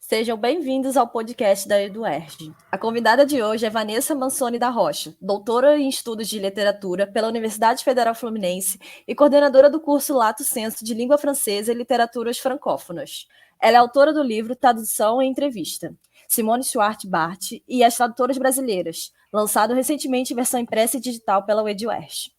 Sejam bem-vindos ao podcast da EduERJ. A convidada de hoje é Vanessa Mansoni da Rocha, doutora em Estudos de Literatura pela Universidade Federal Fluminense e coordenadora do curso Lato Sensu de Língua Francesa e Literaturas Francófonas. Ela é autora do livro Tradução e Entrevista, Simone Schwartz Bart e as Tradutoras Brasileiras, lançado recentemente em versão impressa e digital pela EduERJ.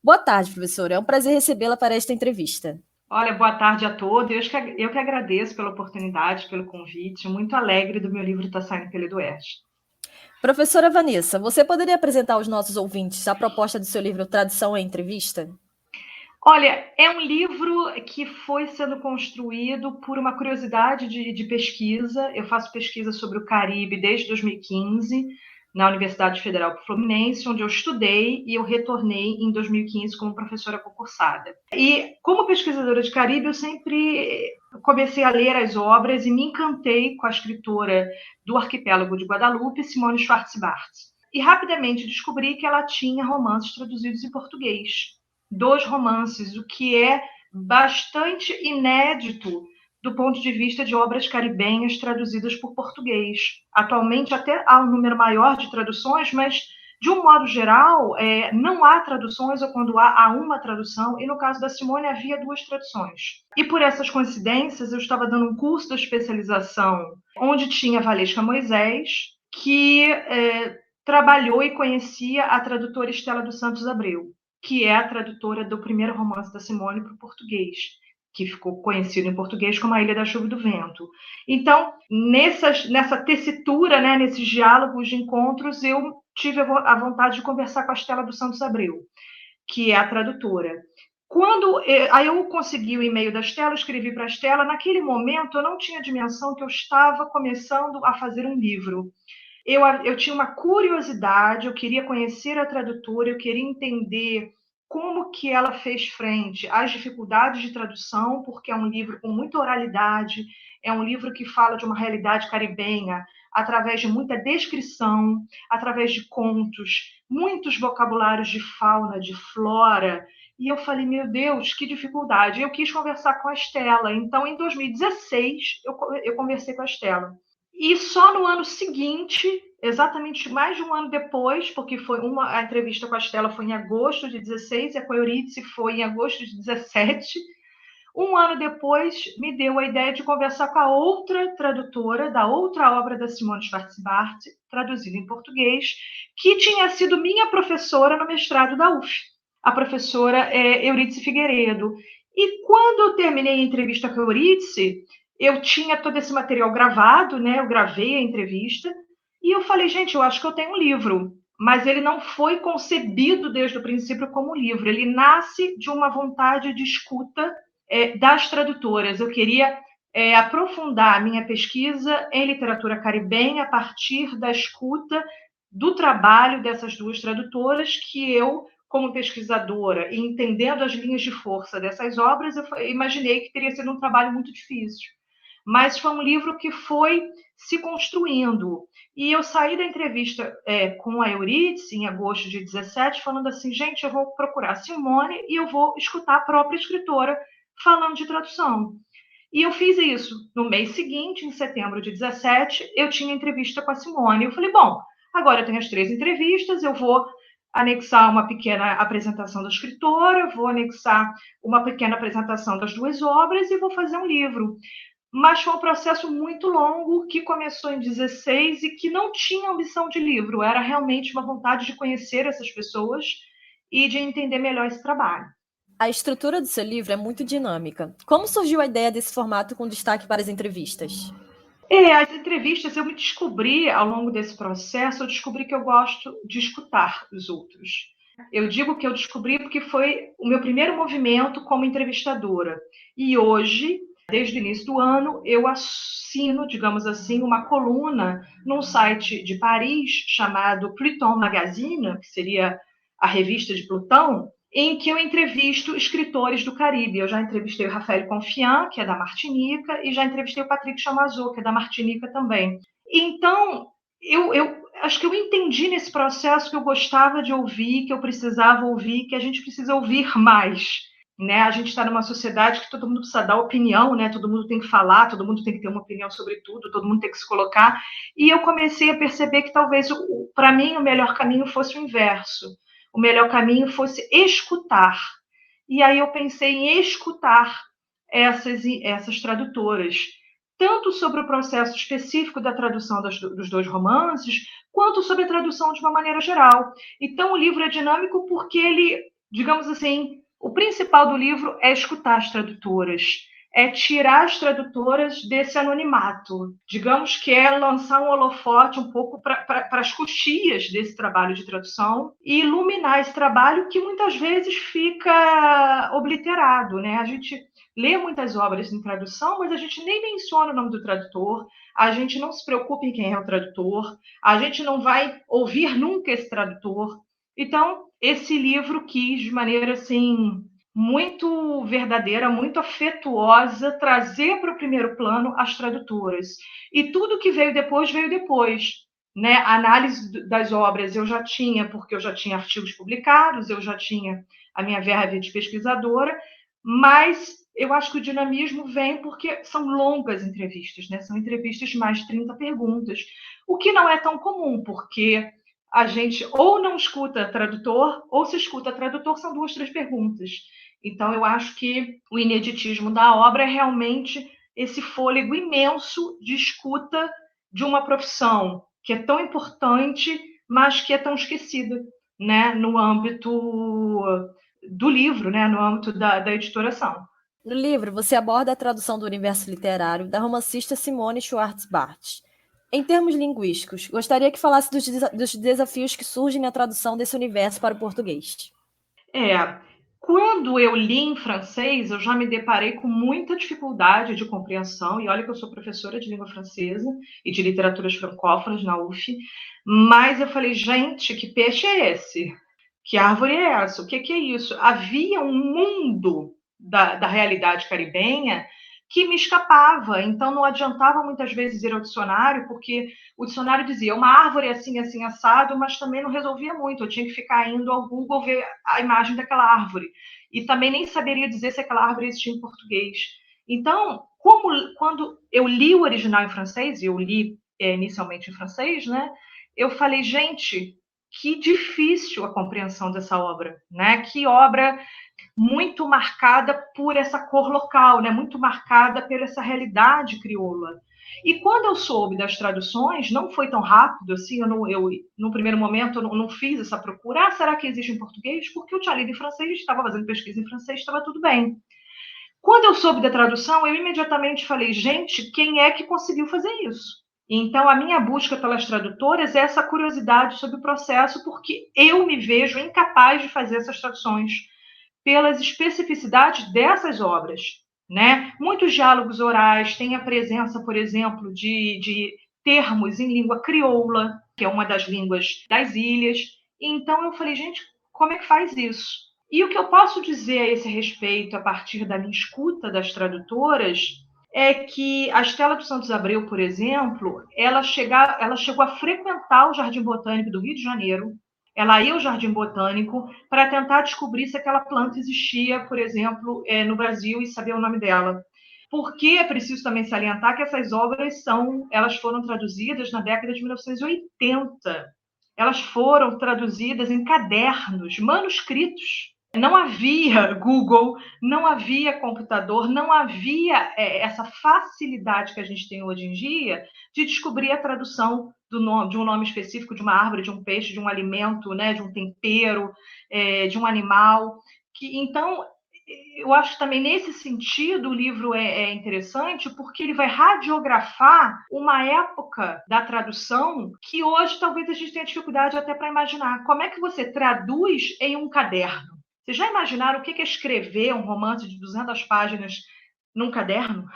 Boa tarde, professora. É um prazer recebê-la para esta entrevista. Olha, boa tarde a todos. Eu que agradeço pela oportunidade, pelo convite. Muito alegre do meu livro estar saindo pela EduERJ. Professora Vanessa, você poderia apresentar aos nossos ouvintes a proposta do seu livro Tradução e Entrevista? Olha, é um livro que foi sendo construído por uma curiosidade de pesquisa. Eu faço pesquisa sobre o Caribe desde 2015, na Universidade Federal Fluminense, onde eu estudei e eu retornei em 2015 como professora concursada. E como pesquisadora de Caribe, eu sempre comecei a ler as obras e me encantei com a escritora do Arquipélago de Guadalupe, Simone Schwartz Bart. E rapidamente descobri que ela tinha romances traduzidos em português. 2 romances, o que é bastante inédito do ponto de vista de obras caribenhas traduzidas por português. Atualmente até há um número maior de traduções, mas de um modo geral, não há traduções, ou quando há uma tradução, e no caso da Simone havia 2 traduções. E por essas coincidências, eu estava dando um curso de especialização onde tinha a Valesca Moisés, que trabalhou e conhecia a tradutora Estela dos Santos Abreu, que é a tradutora do primeiro romance da Simone para o português, que ficou conhecido em português como A Ilha da Chuva e do Vento. Então, nessa tessitura, né, nesses diálogos de encontros, eu tive a vontade de conversar com a Estela dos Santos Abreu, que é a tradutora. Aí eu consegui o e-mail da Estela, escrevi para a Estela. Naquele momento, eu não tinha dimensão que eu estava começando a fazer um livro. Eu tinha uma curiosidade, eu queria conhecer a tradutora, eu queria entender como que ela fez frente às dificuldades de tradução, porque é um livro com muita oralidade, é um livro que fala de uma realidade caribenha através de muita descrição, através de contos, muitos vocabulários de fauna, de flora. E eu falei, meu Deus, que dificuldade. Eu quis conversar com a Estela. Então, em 2016, eu conversei com a Estela. E só no ano seguinte, exatamente mais de um ano depois, porque a entrevista com a Estela foi em agosto de 16 e a com a Eurídice foi em agosto de 17. Um ano depois, me deu a ideia de conversar com a outra tradutora da outra obra da Simone Schwartz Bart, traduzida em português, que tinha sido minha professora no mestrado da UF, a professora Eurídice Figueiredo. E quando eu terminei a entrevista com a Eurídice, eu tinha todo esse material gravado, né? Eu gravei a entrevista e eu falei, gente, eu acho que eu tenho um livro, mas ele não foi concebido desde o princípio como livro. Ele nasce de uma vontade de escuta das tradutoras. Eu queria aprofundar a minha pesquisa em literatura caribenha a partir da escuta do trabalho dessas 2 tradutoras que eu, como pesquisadora, e entendendo as linhas de força dessas obras, eu imaginei que teria sido um trabalho muito difícil. Mas foi um livro que foi se construindo. E eu saí da entrevista com a Eurídice, em agosto de 17, falando assim, gente, eu vou procurar Simone e eu vou escutar a própria escritora falando de tradução. E eu fiz isso. No mês seguinte, em setembro de 17, eu tinha entrevista com a Simone. Eu falei, bom, agora eu tenho as 3 entrevistas, eu vou anexar uma pequena apresentação da escritora, vou anexar uma pequena apresentação das 2 obras e vou fazer um livro. Mas foi um processo muito longo que começou em 16 e que não tinha ambição de livro, era realmente uma vontade de conhecer essas pessoas e de entender melhor esse trabalho. A estrutura do seu livro é muito dinâmica. Como surgiu a ideia desse formato com destaque para as entrevistas? As entrevistas, eu me descobri ao longo desse processo, eu descobri que eu gosto de escutar os outros. Eu digo que eu descobri porque foi o meu primeiro movimento como entrevistadora. E hoje, desde o início do ano, eu assino, digamos assim, uma coluna num site de Paris chamado Pluton Magazine, que seria a revista de Plutão, em que eu entrevisto escritores do Caribe. Eu já entrevistei o Rafael Confiant, que é da Martinica, e já entrevistei o Patrick Chamazot, que é da Martinica também. Então, eu acho que eu entendi nesse processo que eu gostava de ouvir, que eu precisava ouvir, que a gente precisa ouvir mais. né? A gente está numa sociedade que todo mundo precisa dar opinião, né? Todo mundo tem que falar, todo mundo tem que ter uma opinião sobre tudo, todo mundo tem que se colocar. E eu comecei a perceber que talvez, para mim, o melhor caminho fosse o inverso. O melhor caminho fosse escutar. E aí eu pensei em escutar essas tradutoras, tanto sobre o processo específico da tradução dos dois romances, quanto sobre a tradução de uma maneira geral. Então, o livro é dinâmico porque ele, digamos assim, o principal do livro é escutar as tradutoras, é tirar as tradutoras desse anonimato. Digamos que é lançar um holofote um pouco para as coxias desse trabalho de tradução e iluminar esse trabalho que muitas vezes fica obliterado, né? A gente lê muitas obras em tradução, mas a gente nem menciona o nome do tradutor, a gente não se preocupa em quem é o tradutor, a gente não vai ouvir nunca esse tradutor. Então, esse livro quis, de maneira assim, muito verdadeira, muito afetuosa, trazer para o primeiro plano as tradutoras. E tudo que veio depois. Né? A análise das obras eu já tinha, porque eu já tinha artigos publicados, eu já tinha a minha verve de pesquisadora, mas eu acho que o dinamismo vem porque são longas entrevistas, né? São entrevistas de mais de 30 perguntas, o que não é tão comum, porque a gente ou não escuta tradutor, ou se escuta tradutor, são 2, 3 perguntas. Então, eu acho que o ineditismo da obra é realmente esse fôlego imenso de escuta de uma profissão que é tão importante, mas que é tão esquecida, né, no âmbito do livro, né, no âmbito da editoração. No livro, você aborda a tradução do universo literário da romancista Simone Schwarz-Bart. Em termos linguísticos, gostaria que falasse dos desafios que surgem na tradução desse universo para o português. Quando eu li em francês, eu já me deparei com muita dificuldade de compreensão, e olha que eu sou professora de língua francesa e de literaturas francófonas na UF, mas eu falei, gente, que peixe é esse? Que árvore é essa? O que é isso? Havia um mundo da realidade caribenha que me escapava, então não adiantava muitas vezes ir ao dicionário, porque o dicionário dizia uma árvore assim, assim, assado, mas também não resolvia muito, eu tinha que ficar indo ao Google ver a imagem daquela árvore, e também nem saberia dizer se aquela árvore existia em português. Então, quando eu li o original em francês, e eu li inicialmente em francês, né, eu falei, gente, que difícil a compreensão dessa obra, né? Que obra muito marcada por essa cor local, né? Muito marcada por essa realidade crioula. E quando eu soube das traduções, não foi tão rápido assim, no primeiro momento, eu não fiz essa procura. Ah, será que existe em português? Porque eu tinha lido em francês, estava fazendo pesquisa em francês, estava tudo bem. Quando eu soube da tradução, eu imediatamente falei, gente, quem é que conseguiu fazer isso? Então, a minha busca pelas tradutoras é essa curiosidade sobre o processo, porque eu me vejo incapaz de fazer essas traduções pelas especificidades dessas obras. Né? Muitos diálogos orais têm a presença, por exemplo, de termos em língua crioula, que é uma das línguas das ilhas. Então, eu falei, gente, como é que faz isso? E o que eu posso dizer a esse respeito, a partir da minha escuta das tradutoras, é que a Estela dos Santos Abreu, por exemplo, ela chegou a frequentar o Jardim Botânico do Rio de Janeiro, ela ia ao Jardim Botânico para tentar descobrir se aquela planta existia, por exemplo, no Brasil e saber o nome dela. Porque é preciso também salientar que essas obras elas foram traduzidas na década de 1980. Elas foram traduzidas em cadernos, manuscritos. Não havia Google, não havia computador, não havia essa facilidade que a gente tem hoje em dia de descobrir a tradução de um nome específico, de uma árvore, de um peixe, de um alimento, né, de um tempero, de um animal. Então, eu acho que também nesse sentido o livro é interessante porque ele vai radiografar uma época da tradução que hoje talvez a gente tenha dificuldade até para imaginar. Como é que você traduz em um caderno? Vocês já imaginaram o que é escrever um romance de 200 páginas num caderno?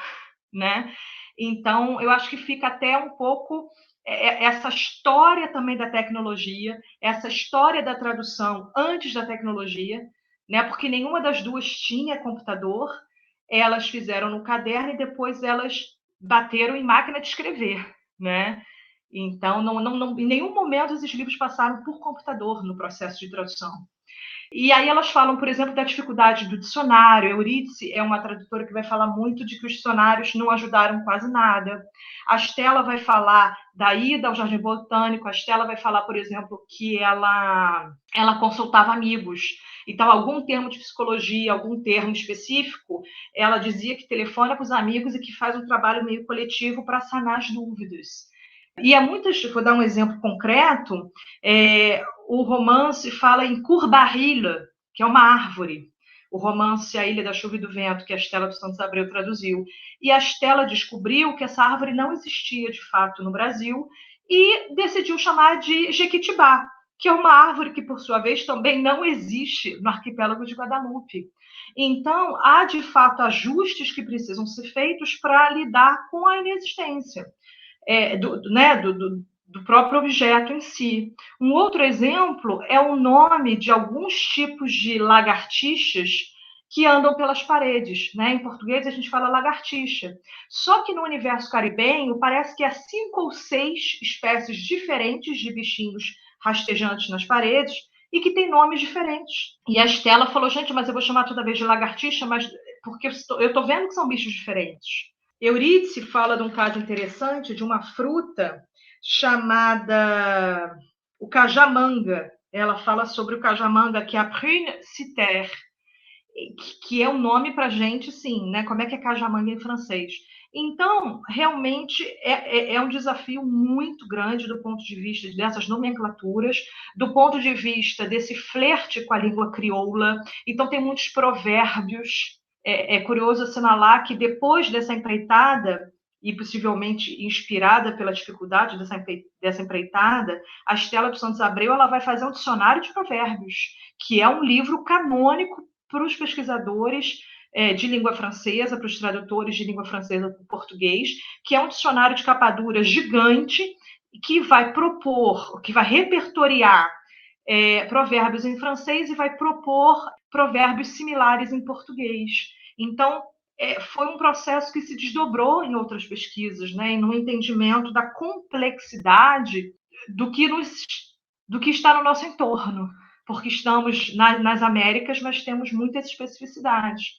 Né? Então, eu acho que fica até um pouco essa história também da tecnologia, essa história da tradução antes da tecnologia, né? Porque nenhuma das duas tinha computador, elas fizeram no caderno e depois elas bateram em máquina de escrever, né? Então, em nenhum momento esses livros passaram por computador no processo de tradução. E aí elas falam, por exemplo, da dificuldade do dicionário. Eurídice é uma tradutora que vai falar muito de que os dicionários não ajudaram quase nada. A Stella vai falar da ida ao Jardim Botânico. A Stella vai falar, por exemplo, que ela consultava amigos. Então, algum termo de psicologia, algum termo específico, ela dizia que telefona para os amigos e que faz um trabalho meio coletivo para sanar as dúvidas. E há muitas, vou dar um exemplo concreto, o romance fala em Courbaril, que é uma árvore. O romance A Ilha da Chuva e do Vento, que a Stella dos Santos Abreu traduziu. E a Stella descobriu que essa árvore não existia, de fato, no Brasil e decidiu chamar de Jequitibá, que é uma árvore que, por sua vez, também não existe no arquipélago de Guadalupe. Então, há, de fato, ajustes que precisam ser feitos para lidar com a inexistência do próprio objeto em si. Um outro exemplo é o nome de alguns tipos de lagartixas que andam pelas paredes. Né? Em português a gente fala lagartixa. Só que no universo caribenho parece que há 5 ou 6 espécies diferentes de bichinhos rastejantes nas paredes e que têm nomes diferentes. E a Stella falou, gente, mas eu vou chamar toda vez de lagartixa, mas porque eu estou vendo que são bichos diferentes. Eurídice fala de um caso interessante de uma fruta chamada o cajamanga. Ela fala sobre o cajamanga, que é a prune citer, que é um nome para a gente, sim, né? Como é que é cajamanga em francês? Então, realmente é um desafio muito grande do ponto de vista dessas nomenclaturas, do ponto de vista desse flerte com a língua crioula. Então, tem muitos provérbios. É curioso assinalar que depois dessa empreitada, e possivelmente inspirada pela dificuldade dessa empreitada, a Stella dos Santos Abreu ela vai fazer um dicionário de provérbios, que é um livro canônico para os pesquisadores de língua francesa, para os tradutores de língua francesa para o português, que é um dicionário de capa dura gigante, que vai propor, que vai repertoriar provérbios em francês e vai propor provérbios similares em português. Então, foi um processo que se desdobrou em outras pesquisas, né, no entendimento da complexidade do que está no nosso entorno, porque estamos nas Américas, mas temos muitas especificidades.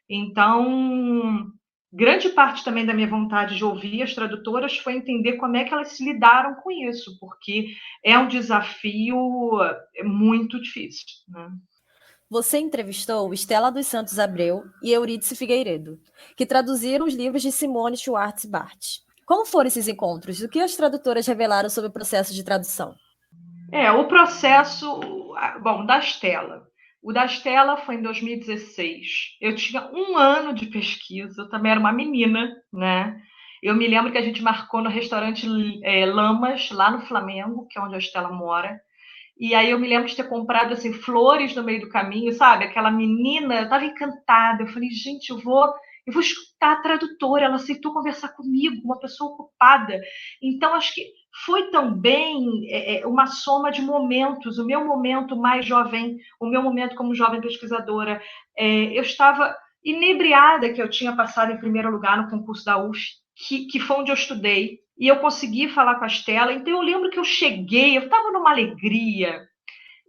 Então, grande parte também da minha vontade de ouvir as tradutoras foi entender como é que elas se lidaram com isso, porque é um desafio muito difícil, né? Você entrevistou Stella dos Santos Abreu e Eurídice Figueiredo, que traduziram os livros de Simone Schwartz Bart. Como foram esses encontros? O que as tradutoras revelaram sobre o processo de tradução? O processo, bom, da Stella. O da Stella foi em 2016. Eu tinha 1 ano de pesquisa, eu também era uma menina, né? Eu me lembro que a gente marcou no restaurante Lamas, lá no Flamengo, que é onde a Stella mora. E aí eu me lembro de ter comprado assim, flores no meio do caminho, sabe? Aquela menina, eu estava encantada. Eu falei, gente, eu vou escutar a tradutora. Ela aceitou conversar comigo, uma pessoa ocupada. Então, acho que foi também uma soma de momentos. O meu momento mais jovem, o meu momento como jovem pesquisadora. Eu estava inebriada que eu tinha passado em primeiro lugar no concurso da UF, que foi onde eu estudei. E eu consegui falar com a Stella. Então, eu lembro que eu cheguei, eu estava numa alegria.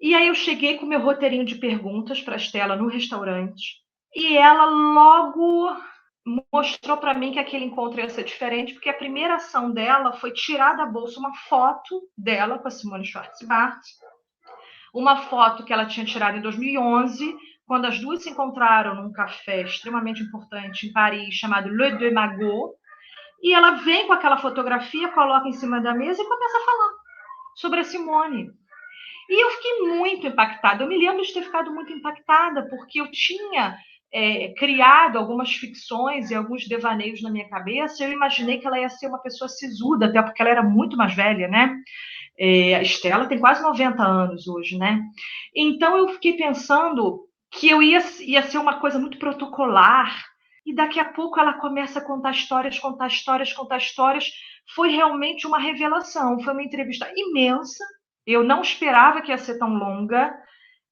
E aí, eu cheguei com o meu roteirinho de perguntas para a Stella no restaurante. E ela logo mostrou para mim que aquele encontro ia ser diferente, porque a primeira ação dela foi tirar da bolsa uma foto dela com a Simone Schwartz-Bart, uma foto que ela tinha tirado em 2011, quando as duas se encontraram num café extremamente importante em Paris, chamado Le Deux Magots. E ela vem com aquela fotografia, coloca em cima da mesa e começa a falar sobre a Simone. E eu fiquei muito impactada. Eu me lembro de ter ficado muito impactada, porque eu tinha criado algumas ficções e alguns devaneios na minha cabeça. Eu imaginei que ela ia ser uma pessoa sisuda, até porque ela era muito mais velha, né? A Stella tem quase 90 anos hoje, né? Então eu fiquei pensando que eu ia ser uma coisa muito protocolar. E daqui a pouco ela começa a contar histórias, contar histórias, contar histórias. Foi realmente uma revelação. Foi uma entrevista imensa. Eu não esperava que ia ser tão longa.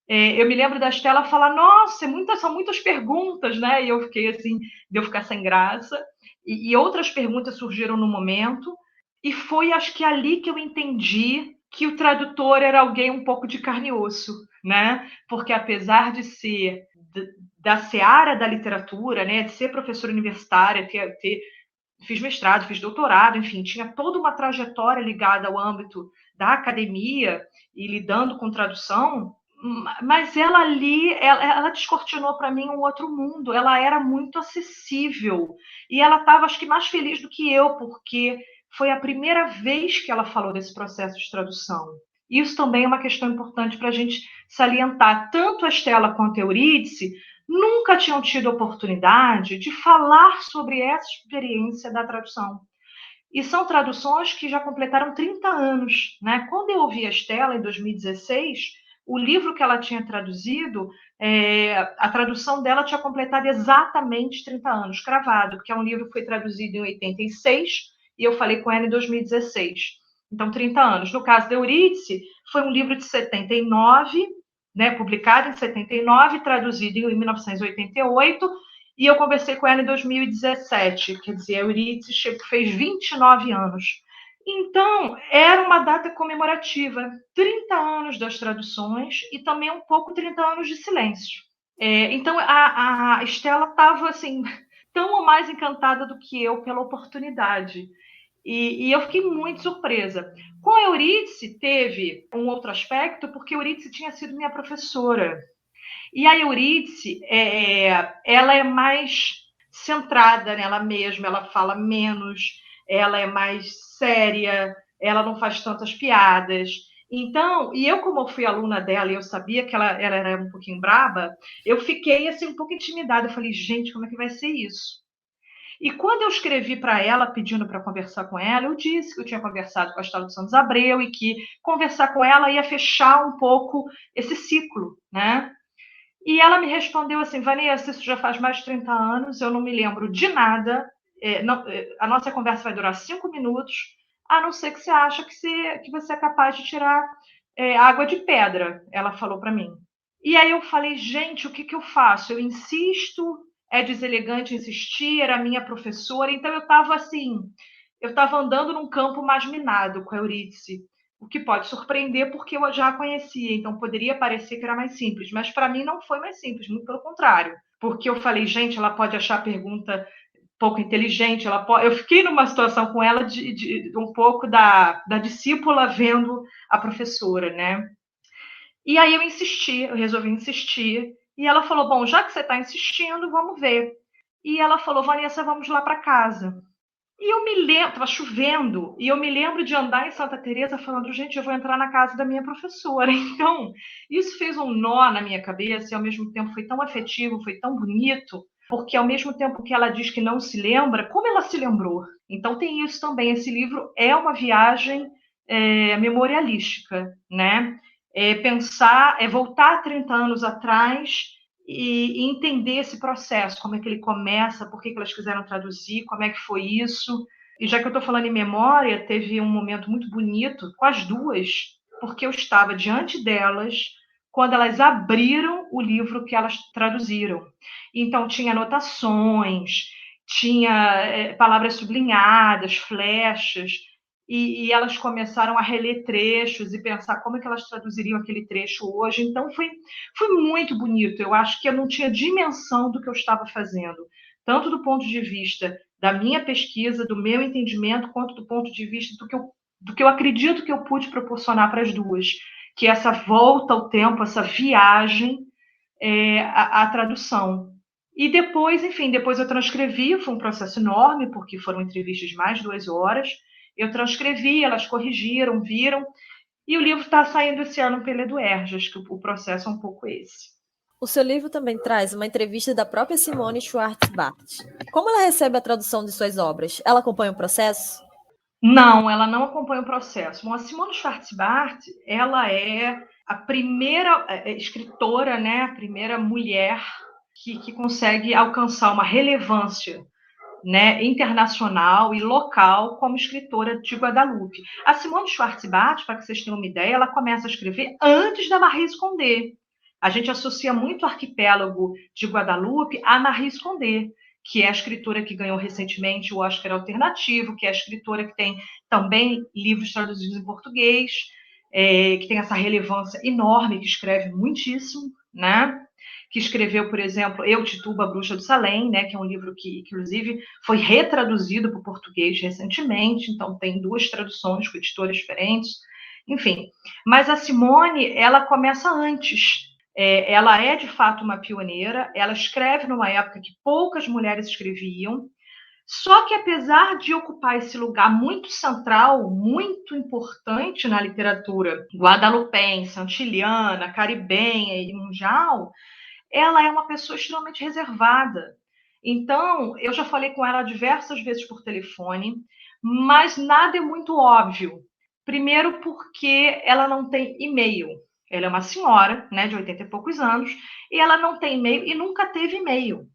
Eu me lembro da Stella falar, nossa, são muitas perguntas, né? E eu fiquei assim, de eu ficar sem graça. E outras perguntas surgiram no momento. E foi, acho que ali que eu entendi que o tradutor era alguém um pouco de carne e osso, né? Porque apesar de ser da seara da literatura, né, de ser professora universitária, fiz mestrado, fiz doutorado, enfim, tinha toda uma trajetória ligada ao âmbito da academia e lidando com tradução, mas ela ali, ela descortinou para mim um outro mundo, ela era muito acessível, e ela estava, acho que, mais feliz do que eu, porque foi a primeira vez que ela falou desse processo de tradução. Isso também é uma questão importante para a gente salientar. Tanto a Estela quanto a Eurídice nunca tinham tido oportunidade de falar sobre essa experiência da tradução. E são traduções que já completaram 30 anos. Né? Quando eu ouvi a Estela, em 2016, o livro que ela tinha traduzido, a tradução dela tinha completado exatamente 30 anos, cravado, porque é um livro que foi traduzido em 86 e eu falei com ela em 2016. Então, 30 anos. No caso da Eurídice, foi um livro de 79, né, publicado em 79, traduzido em 1988, e eu conversei com ela em 2017, quer dizer, a Eurídice fez 29 anos. Então, era uma data comemorativa, 30 anos das traduções e também um pouco 30 anos de silêncio. Então, a Estela estava assim, tão ou mais encantada do que eu pela oportunidade. E eu fiquei muito surpresa. Com a Eurídice, teve um outro aspecto, porque a Eurídice tinha sido minha professora. E a Eurídice, ela é mais centrada nela mesma, ela fala menos, ela é mais séria, ela não faz tantas piadas. Então, e eu, como fui aluna dela e eu sabia que ela era um pouquinho braba, eu fiquei assim um pouco intimidada. Eu falei, gente, como é que vai ser isso? E quando eu escrevi para ela, pedindo para conversar com ela, eu disse que eu tinha conversado com a Estela dos Santos Abreu e que conversar com ela ia fechar um pouco esse ciclo, né? E ela me respondeu assim, Vanessa, isso já faz mais de 30 anos, eu não me lembro de nada, a nossa conversa vai durar 5 minutos, a não ser que você acha que você é capaz de tirar água de pedra, ela falou para mim. E aí eu falei, gente, o que eu faço? Eu insisto, é deselegante insistir, era minha professora, então eu estava assim, eu estava andando num campo mais minado com a Eurídice, o que pode surpreender porque eu já a conhecia, então poderia parecer que era mais simples, mas para mim não foi mais simples, muito pelo contrário, porque eu falei, gente, ela pode achar a pergunta pouco inteligente, eu fiquei numa situação com ela de um pouco da discípula vendo a professora, né? E aí eu resolvi insistir, e ela falou, bom, já que você está insistindo, vamos ver. E ela falou, Vanessa, vamos lá para casa. E eu me lembro, estava chovendo, e eu me lembro de andar em Santa Teresa falando, gente, eu vou entrar na casa da minha professora. Então, isso fez um nó na minha cabeça e ao mesmo tempo foi tão afetivo, foi tão bonito, porque ao mesmo tempo que ela diz que não se lembra, como ela se lembrou? Então tem isso também, esse livro é uma viagem memorialística, né? Pensar, voltar 30 anos atrás e entender esse processo, como é que ele começa, por que elas quiseram traduzir, como é que foi isso. E já que eu estou falando em memória, teve um momento muito bonito com as duas, porque eu estava diante delas quando elas abriram o livro que elas traduziram. Então, tinha anotações, tinha palavras sublinhadas, flechas, e elas começaram a reler trechos e pensar como é que elas traduziriam aquele trecho hoje. Então, foi muito bonito. Eu acho que eu não tinha dimensão do que eu estava fazendo, tanto do ponto de vista da minha pesquisa, do meu entendimento, quanto do ponto de vista do que eu acredito que eu pude proporcionar para as duas, que é essa volta ao tempo, essa viagem à tradução. E depois, enfim, depois eu transcrevi, foi um processo enorme, porque foram entrevistas de mais de 2 horas, eu transcrevi, elas corrigiram, viram, e o livro está saindo esse ano pela Eduerge, acho que o processo é um pouco esse. O seu livro também traz uma entrevista da própria Simone Schwartz-Bart. Como ela recebe a tradução de suas obras? Ela acompanha o processo? Não, ela não acompanha o processo. Bom, a Simone Schwartz-Bart, ela é a primeira escritora, né, a primeira mulher que consegue alcançar uma relevância, né, internacional e local como escritora de Guadalupe. A Simone Schwartz-Bart, para que vocês tenham uma ideia, ela começa a escrever antes da Marie Condé. A gente associa muito o arquipélago de Guadalupe a Marie Condé, que é a escritora que ganhou recentemente o Oscar Alternativo, que é a escritora que tem também livros traduzidos em português. que tem essa relevância enorme, que escreve muitíssimo, né? Que escreveu, por exemplo, Eu, Tituba, a Bruxa do Salem, né? Que é um livro que inclusive, foi retraduzido para o português recentemente, então tem 2 traduções com editores diferentes, enfim. Mas a Simone, ela começa antes. Ela é, de fato, uma pioneira, ela escreve numa época que poucas mulheres escreviam, só que, apesar de ocupar esse lugar muito central, muito importante na literatura guadalupense, antiliana, caribenha e mundial, ela é uma pessoa extremamente reservada. Então, eu já falei com ela diversas vezes por telefone, mas nada é muito óbvio. Primeiro, porque ela não tem e-mail. Ela é uma senhora, né, de 80 e poucos anos, e ela não tem e-mail e nunca teve e-mail.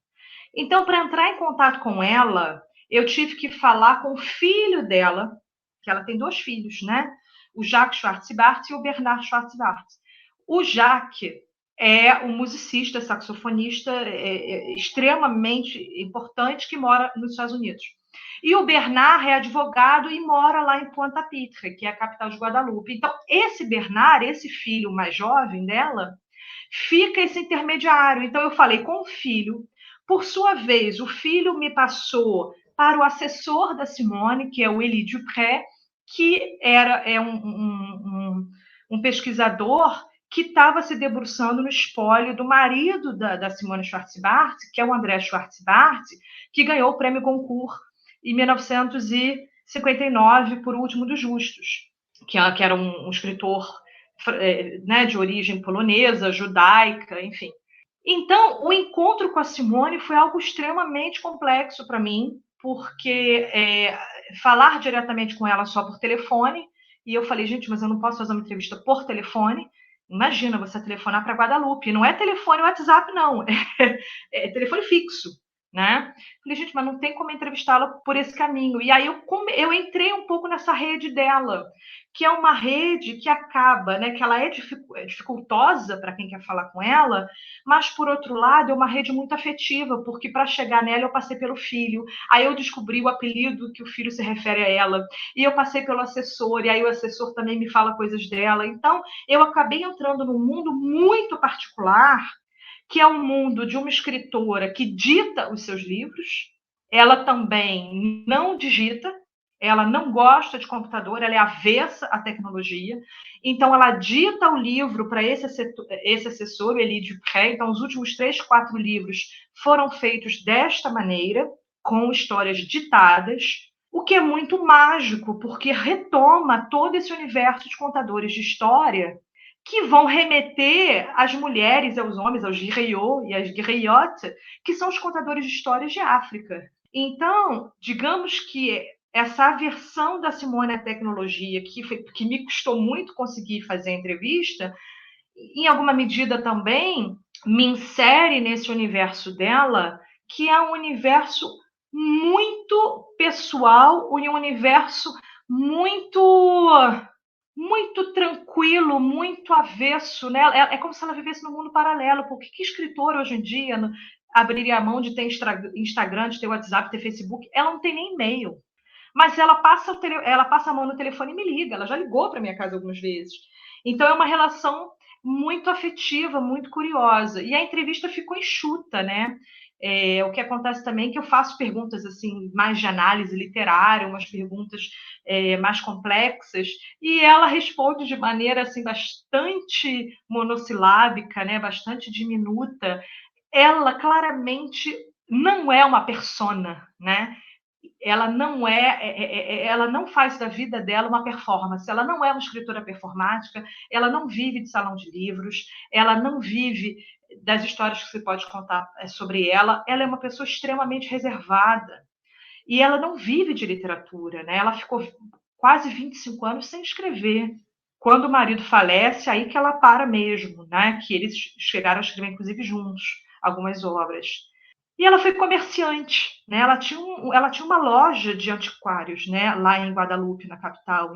Então, para entrar em contato com ela, eu tive que falar com o filho dela, que ela tem 2 filhos, né? O Jacques Schwarz-Bart e o Bernard Schwarz-Bart. O Jacques é um musicista, saxofonista extremamente importante que mora nos Estados Unidos. E o Bernard é advogado e mora lá em Pointe-à-Pitre, que é a capital de Guadalupe. Então, esse Bernard, esse filho mais jovem dela, fica esse intermediário. Então, eu falei com o filho. Por sua vez, o filho me passou para o assessor da Simone, que é o Élie Dupré, que é um pesquisador que estava se debruçando no espólio do marido da Simone Schwarz-Bart, que é o André Schwarz-Bart, que ganhou o prêmio Goncourt em 1959 por O Último dos Justos, que era um escritor, né, de origem polonesa, judaica, enfim. Então, o encontro com a Simone foi algo extremamente complexo para mim, porque falar diretamente com ela só por telefone, e eu falei, gente, mas eu não posso fazer uma entrevista por telefone. Imagina você telefonar para Guadalupe, não é telefone WhatsApp, não, é telefone fixo, né? Falei, gente, mas não tem como entrevistá-la por esse caminho. E aí eu entrei um pouco nessa rede dela, que é uma rede que acaba, né? Que ela é dificultosa para quem quer falar com ela, mas por outro lado é uma rede muito afetiva, porque para chegar nela eu passei pelo filho, aí eu descobri o apelido que o filho se refere a ela, e eu passei pelo assessor, e aí o assessor também me fala coisas dela. Então eu acabei entrando num mundo muito particular, que é um mundo de uma escritora que dita os seus livros. Ela também não digita, ela não gosta de computador, ela é avessa à tecnologia. Então, ela dita o livro para esse assessor, o Élie Dupré. Então, os últimos 3, 4 livros foram feitos desta maneira, com histórias ditadas, o que é muito mágico, porque retoma todo esse universo de contadores de história que vão remeter às mulheres, aos homens, aos griots e às griottes, que são os contadores de histórias de África. Então, digamos que essa aversão da Simone à tecnologia, que me custou muito conseguir fazer a entrevista, em alguma medida também me insere nesse universo dela, que é um universo muito pessoal, um universo muito tranquilo, muito avesso, né? É como se ela vivesse num mundo paralelo, porque que escritor hoje em dia abriria a mão de ter Instagram, de ter WhatsApp, ter Facebook? Ela não tem nem e-mail. Mas ela passa a mão no telefone e me liga. Ela já ligou para minha casa algumas vezes. Então é uma relação muito afetiva, muito curiosa. E a entrevista ficou enxuta, né? O que acontece também é que eu faço perguntas assim mais de análise literária, umas perguntas mais complexas, e ela responde de maneira assim bastante monossilábica, né? Bastante diminuta. Ela claramente não é uma persona, né? Ela não faz da vida dela uma performance, ela não é uma escritora performática, ela não vive de salão de livros, ela não vive das histórias que você pode contar sobre ela é uma pessoa extremamente reservada, e ela não vive de literatura, né? Ela ficou quase 25 anos sem escrever. Quando o marido falece, aí que ela para mesmo, né? Que eles chegaram a escrever, inclusive, juntos, algumas obras. E ela foi comerciante, né? Ela tinha uma loja de antiquários, né? Lá em Guadalupe, na capital,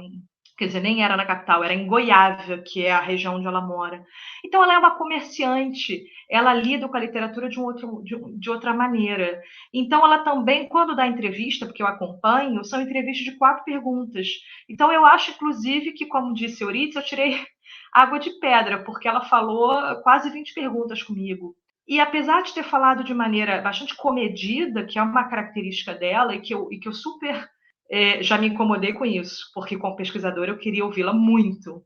quer dizer, nem era na capital, era em Goiávia, que é a região onde ela mora. Então, ela é uma comerciante, ela lida com a literatura de outra maneira. Então, ela também, quando dá entrevista, porque eu acompanho, são entrevistas de 4 perguntas. Então, eu acho, inclusive, que, como disse Euridice, eu tirei água de pedra, porque ela falou quase 20 perguntas comigo. E apesar de ter falado de maneira bastante comedida, que é uma característica dela, e que eu super já me incomodei com isso, porque como pesquisadora eu queria ouvi-la muito.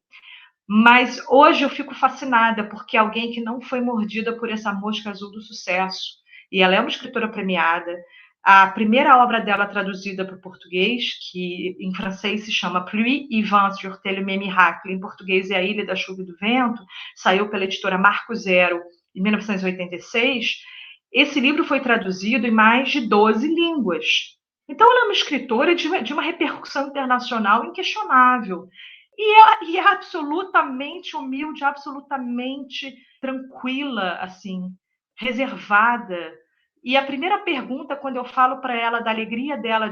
Mas hoje eu fico fascinada, porque é alguém que não foi mordida por essa mosca azul do sucesso. E ela é uma escritora premiada. A primeira obra dela traduzida para o português, que em francês se chama Pluie et Vent sur Theleme Miracle, em português é A Ilha da Chuva e do Vento, saiu pela editora Marco Zero em 1986. Esse livro foi traduzido em mais de 12 línguas. Então, ela é uma escritora de uma repercussão internacional inquestionável. E é absolutamente humilde, absolutamente tranquila, assim, reservada. E a primeira pergunta, quando eu falo para ela da alegria dela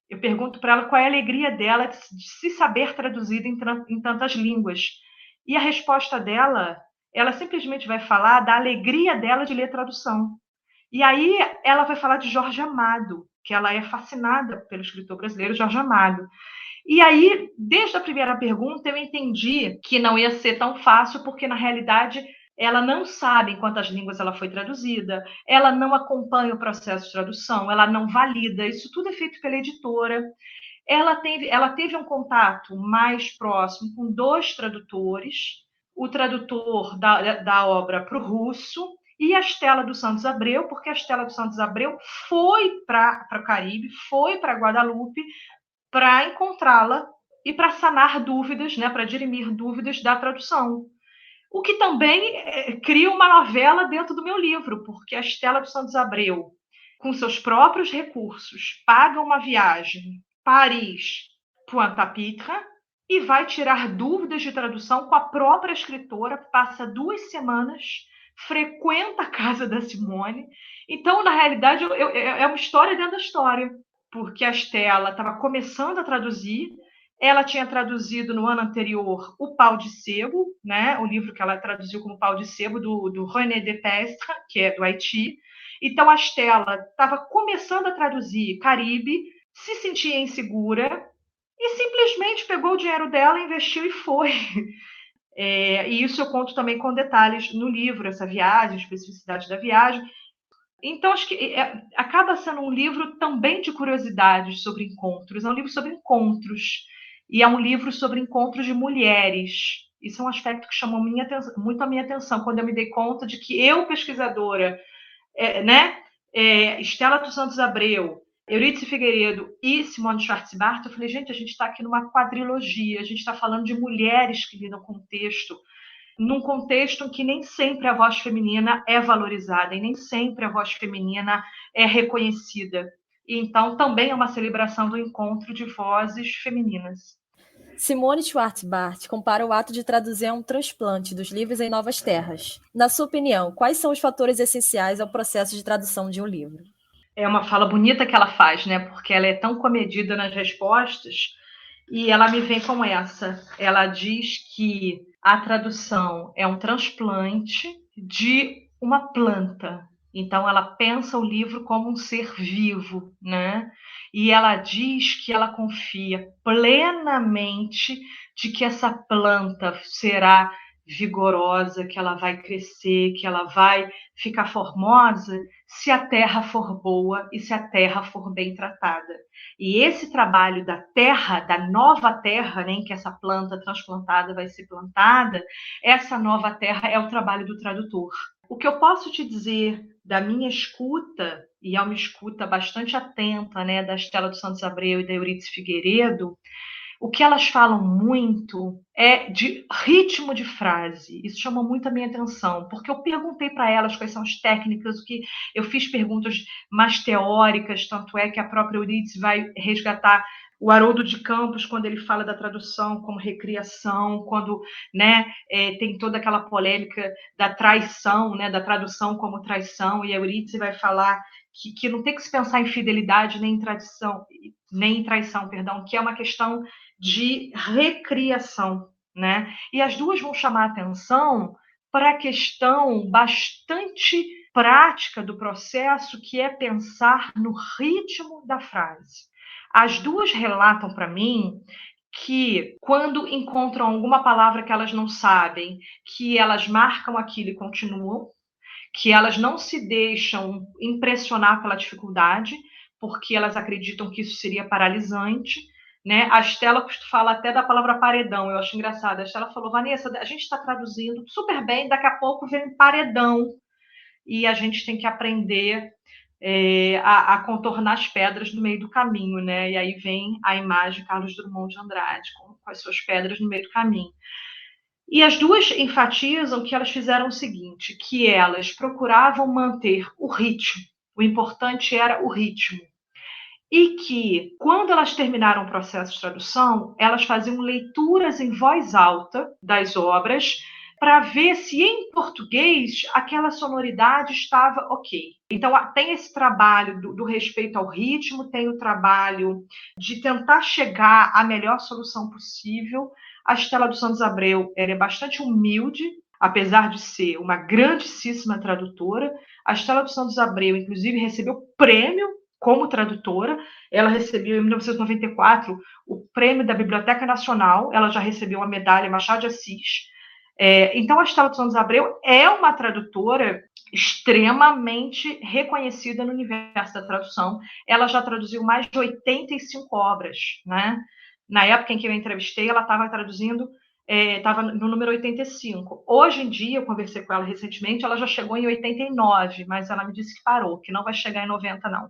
eu pergunto para ela qual é a alegria dela de se saber traduzida em tantas línguas. E a resposta dela, ela simplesmente vai falar da alegria dela de ler tradução. E aí ela vai falar de Jorge Amado, que ela é fascinada pelo escritor brasileiro Jorge Amado. E aí, desde a primeira pergunta, eu entendi que não ia ser tão fácil, porque na realidade ela não sabe em quantas línguas ela foi traduzida, ela não acompanha o processo de tradução, ela não valida, isso tudo é feito pela editora. Ela teve um contato mais próximo com 2 tradutores, o tradutor da obra para o russo e a Estela dos Santos Abreu, porque a Estela dos Santos Abreu foi para o Caribe, foi para Guadalupe para encontrá-la e para sanar dúvidas, né, para dirimir dúvidas da tradução. O que também cria uma novela dentro do meu livro, porque a Estela dos Santos Abreu, com seus próprios recursos, paga uma viagem Paris-Pointe-à-Pitre e vai tirar dúvidas de tradução com a própria escritora, passa 2 semanas, frequenta a casa da Simone. Então, na realidade, é uma história dentro da história, porque a Estela estava começando a traduzir, ela tinha traduzido no ano anterior O Pau de Sebo, né, o livro que ela traduziu como Pau de Sebo, do René Depestre, que é do Haiti. Então, a Estela estava começando a traduzir Caribe, se sentia insegura e simplesmente pegou o dinheiro dela, investiu e foi. E isso eu conto também com detalhes no livro, essa viagem, a especificidade da viagem. Então, acho que acaba sendo um livro também de curiosidades sobre encontros. É um livro sobre encontros. E é um livro sobre encontros de mulheres. Isso é um aspecto que chamou muito a minha atenção, quando eu me dei conta de que eu, pesquisadora, Estela dos Santos Abreu, Eurídice Figueiredo e Simone Schwarz-Bart, eu falei, gente, a gente está aqui numa quadrilogia, a gente está falando de mulheres que lidam com o texto, num contexto em que nem sempre a voz feminina é valorizada e nem sempre a voz feminina é reconhecida. E, então, também é uma celebração do encontro de vozes femininas. Simone Schwarz-Bart compara o ato de traduzir a um transplante dos livros em novas terras. Na sua opinião, quais são os fatores essenciais ao processo de tradução de um livro? É uma fala bonita que ela faz, né? Porque ela é tão comedida nas respostas e ela me vem com essa. Ela diz que a tradução é um transplante de uma planta. Então, ela pensa o livro como um ser vivo, né? E ela diz que ela confia plenamente de que essa planta será vigorosa, que ela vai crescer, que ela vai ficar formosa, se a terra for boa e se a terra for bem tratada. E esse trabalho da terra, da nova terra, né, em que essa planta transplantada vai ser plantada, essa nova terra é o trabalho do tradutor. O que eu posso te dizer da minha escuta, e é uma escuta bastante atenta, né, da Estela dos Santos Abreu e da Eurídice Figueiredo, o que elas falam muito é de ritmo de frase. Isso chamou muito a minha atenção, porque eu perguntei para elas quais são as técnicas, o que eu fiz perguntas mais teóricas, tanto é que a própria Eurídice vai resgatar o Haroldo de Campos, quando ele fala da tradução como recriação, quando, né, tem toda aquela polêmica da traição, né, da tradução como traição, e a Eurídice vai falar que não tem que se pensar em fidelidade nem em traição, perdão, que é uma questão de recriação, né? E as duas vão chamar atenção para a questão bastante prática do processo, que é pensar no ritmo da frase. As duas relatam para mim que, quando encontram alguma palavra que elas não sabem, que elas marcam aquilo e continuam, que elas não se deixam impressionar pela dificuldade, porque elas acreditam que isso seria paralisante, né? A Estela fala até da palavra paredão, eu acho engraçado. A Estela falou, Vanessa, a gente está traduzindo super bem, daqui a pouco vem paredão, e a gente tem que aprender a contornar as pedras no meio do caminho, né? E aí vem a imagem de Carlos Drummond de Andrade, com as suas pedras no meio do caminho. E as duas enfatizam que elas fizeram o seguinte, que elas procuravam manter o ritmo, o importante era o ritmo, e que, quando elas terminaram o processo de tradução, elas faziam leituras em voz alta das obras para ver se em português aquela sonoridade estava ok. Então, tem esse trabalho do respeito ao ritmo, tem o trabalho de tentar chegar à melhor solução possível. A Estela dos Santos Abreu é bastante humilde, apesar de ser uma grandíssima tradutora. A Estela dos Santos Abreu, inclusive, recebeu prêmio como tradutora. Ela recebeu, em 1994, o prêmio da Biblioteca Nacional. Ela já recebeu a medalha Machado de Assis. Então, a Estela dos Santos Abreu é uma tradutora extremamente reconhecida no universo da tradução. Ela já traduziu mais de 85 obras, né? Na época em que eu a entrevistei, ela estava traduzindo, estava no número 85. Hoje em dia, eu conversei com ela recentemente, ela já chegou em 89, mas ela me disse que parou, que não vai chegar em 90, não.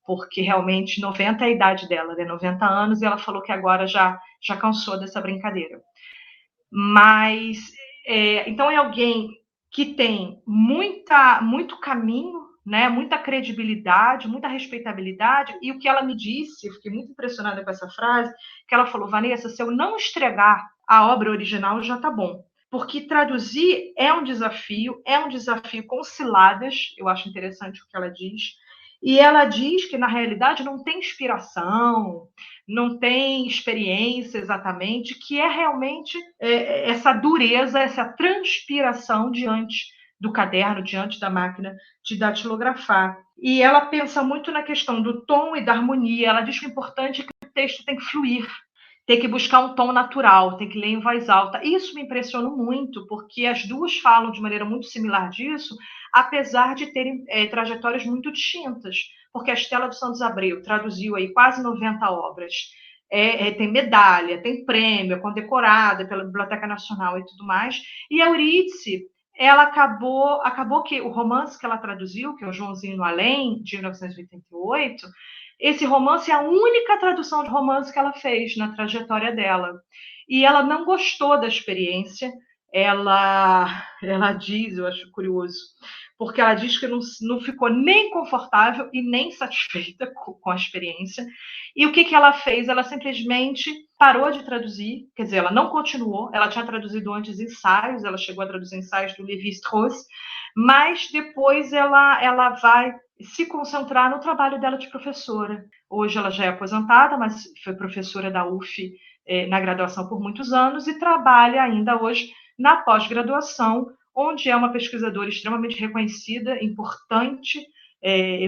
Porque realmente 90 é a idade dela, né? 90 anos, e ela falou que agora já cansou dessa brincadeira. Mas, então, é alguém que tem muito caminho, né, muita credibilidade, muita respeitabilidade, e o que ela me disse, eu fiquei muito impressionada com essa frase, que ela falou, Vanessa, se eu não estregar a obra original, já está bom. Porque traduzir é um desafio com ciladas, eu acho interessante o que ela diz, e ela diz que, na realidade, não tem inspiração, não tem experiência exatamente, que é realmente essa dureza, essa transpiração diante do caderno, diante da máquina de datilografar. E ela pensa muito na questão do tom e da harmonia. Ela diz que o importante é que o texto tem que fluir, tem que buscar um tom natural, tem que ler em voz alta. Isso me impressionou muito, porque as duas falam de maneira muito similar disso, apesar de terem trajetórias muito distintas. Porque a Estela dos Santos Abreu traduziu aí quase 90 obras, tem medalha, tem prêmio, é condecorada pela Biblioteca Nacional e tudo mais. E a Eurídice, ela acabou que o romance que ela traduziu, que é o Joãozinho no Além, de 1988, esse romance é a única tradução de romance que ela fez na trajetória dela. E ela não gostou da experiência. Ela diz, eu acho curioso, porque ela diz que não ficou nem confortável e nem satisfeita com a experiência. E o que ela fez? Ela simplesmente parou de traduzir, quer dizer, ela não continuou, ela tinha traduzido antes ensaios, ela chegou a traduzir ensaios do Lévi-Strauss, mas depois ela vai se concentrar no trabalho dela de professora. Hoje ela já é aposentada, mas foi professora da UF na graduação por muitos anos e trabalha ainda hoje na pós-graduação, onde é uma pesquisadora extremamente reconhecida, importante,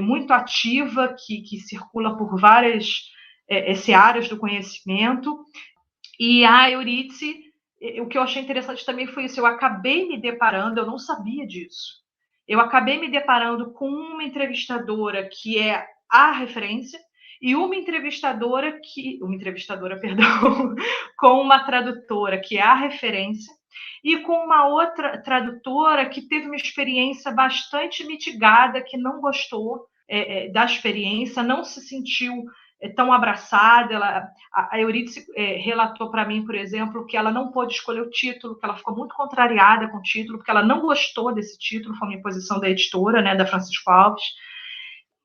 muito ativa, que circula por várias áreas do conhecimento. E a Eurídice, o que eu achei interessante também foi isso, eu acabei me deparando, eu não sabia disso, eu acabei me deparando com uma entrevistadora que é a referência, e uma entrevistadora, perdão, com uma tradutora que é a referência, e com uma outra tradutora que teve uma experiência bastante mitigada, que não gostou da experiência, não se sentiu tão abraçada. A Eurídice relatou para mim, por exemplo, que ela não pôde escolher o título, que ela ficou muito contrariada com o título, porque ela não gostou desse título, foi uma imposição da editora, né, da Francisco Alves.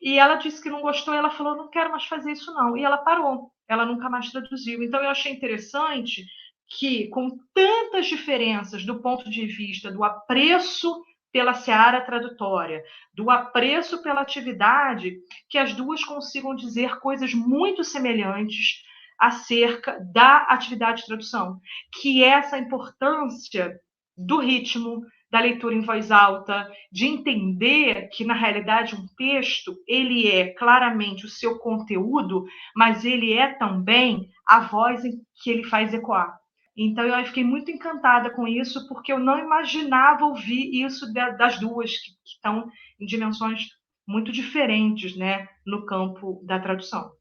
E ela disse que não gostou, e ela falou, não quero mais fazer isso não. E ela parou, ela nunca mais traduziu. Então eu achei interessante que, com tantas diferenças do ponto de vista do apreço pela seara tradutória, do apreço pela atividade, que as duas consigam dizer coisas muito semelhantes, acerca da atividade de tradução, que é essa importância do ritmo, da leitura em voz alta, de entender que, na realidade, um texto, ele é claramente o seu conteúdo, mas ele é também a voz em que ele faz ecoar. Então, eu fiquei muito encantada com isso, porque eu não imaginava ouvir isso das duas, que estão em dimensões muito diferentes, né, no campo da tradução.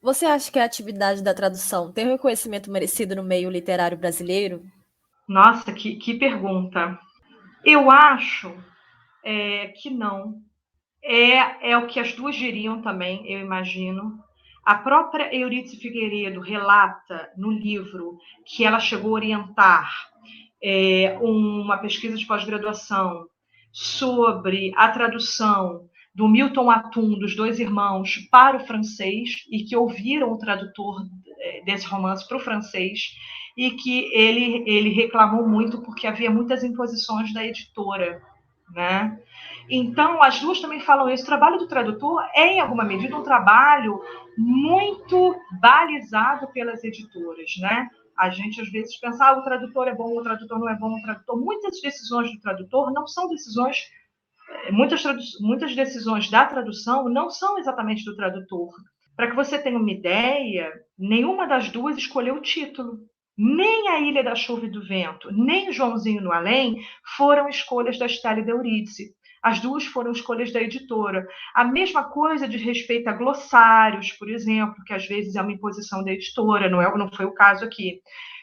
Você acha que a atividade da tradução tem um reconhecimento merecido no meio literário brasileiro? Nossa, que pergunta. Eu acho que não. É o que as duas diriam também, eu imagino. A própria Eurídice Figueiredo relata no livro que ela chegou a orientar uma pesquisa de pós-graduação sobre a tradução do Milton Atum, dos Dois Irmãos, para o francês, e que ouviram o tradutor desse romance para o francês, e que ele reclamou muito porque havia muitas imposições da editora, né? Então, as duas também falam isso. O trabalho do tradutor é, em alguma medida, um trabalho muito balizado pelas editoras, né? A gente, às vezes, pensa, o tradutor é bom, o tradutor não é bom, o tradutor... Muitas decisões do tradutor não são decisões... Muitas decisões da tradução não são exatamente do tradutor. Para que você tenha uma ideia, nenhuma das duas escolheu o título. Nem A Ilha da Chuva e do Vento, nem Joãozinho no Além foram escolhas da Estelle de Eurídice. As duas foram escolhas da editora. A mesma coisa diz respeito a glossários, por exemplo, que às vezes é uma imposição da editora, não foi o caso aqui.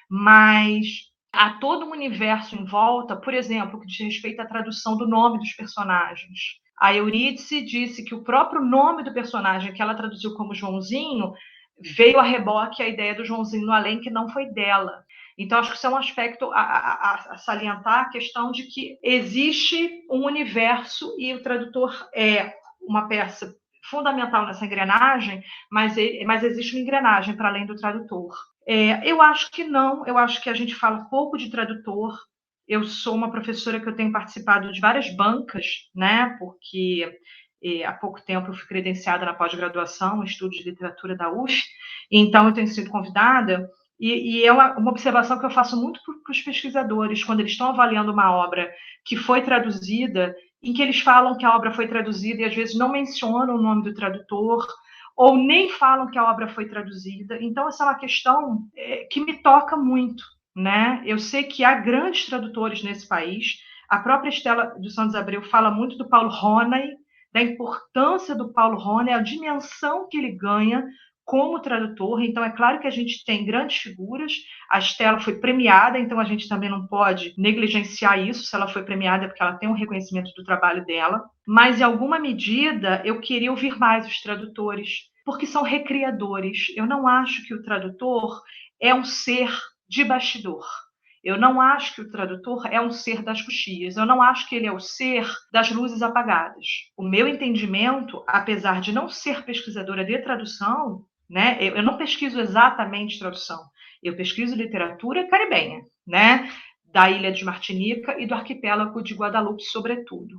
Mas há todo um universo em volta, por exemplo, que diz respeito à tradução do nome dos personagens. A Eurídice disse que o próprio nome do personagem, que ela traduziu como Joãozinho, veio a reboque a ideia do Joãozinho no Além, que não foi dela. Então, acho que isso é um aspecto a salientar, a questão de que existe um universo e o tradutor é uma peça fundamental nessa engrenagem, mas existe uma engrenagem para além do tradutor. Eu acho que não, eu acho que a gente fala pouco de tradutor. Eu sou uma professora que eu tenho participado de várias bancas, né, porque há pouco tempo eu fui credenciada na pós-graduação, estudos de literatura da UF, então eu tenho sido convidada, e é uma observação que eu faço muito para os pesquisadores, quando eles estão avaliando uma obra que foi traduzida, em que eles falam que a obra foi traduzida e às vezes não mencionam o nome do tradutor, ou nem falam que a obra foi traduzida. Então, essa é uma questão que me toca muito, né? Eu sei que há grandes tradutores nesse país. A própria Estela dos Santos Abreu fala muito do Paulo Ronay, da importância do Paulo Ronay, a dimensão que ele ganha como tradutor. Então, é claro que a gente tem grandes figuras. A Estela foi premiada, então a gente também não pode negligenciar isso. Se ela foi premiada, é porque ela tem um reconhecimento do trabalho dela. Mas, em alguma medida, eu queria ouvir mais os tradutores, porque são recriadores. Eu não acho que o tradutor é um ser de bastidor. Eu não acho que o tradutor é um ser das coxias. Eu não acho que ele é o ser das luzes apagadas. O meu entendimento, apesar de não ser pesquisadora de tradução, né, eu não pesquiso exatamente tradução. Eu pesquiso literatura caribenha, né, da ilha de Martinica e do arquipélago de Guadalupe, sobretudo.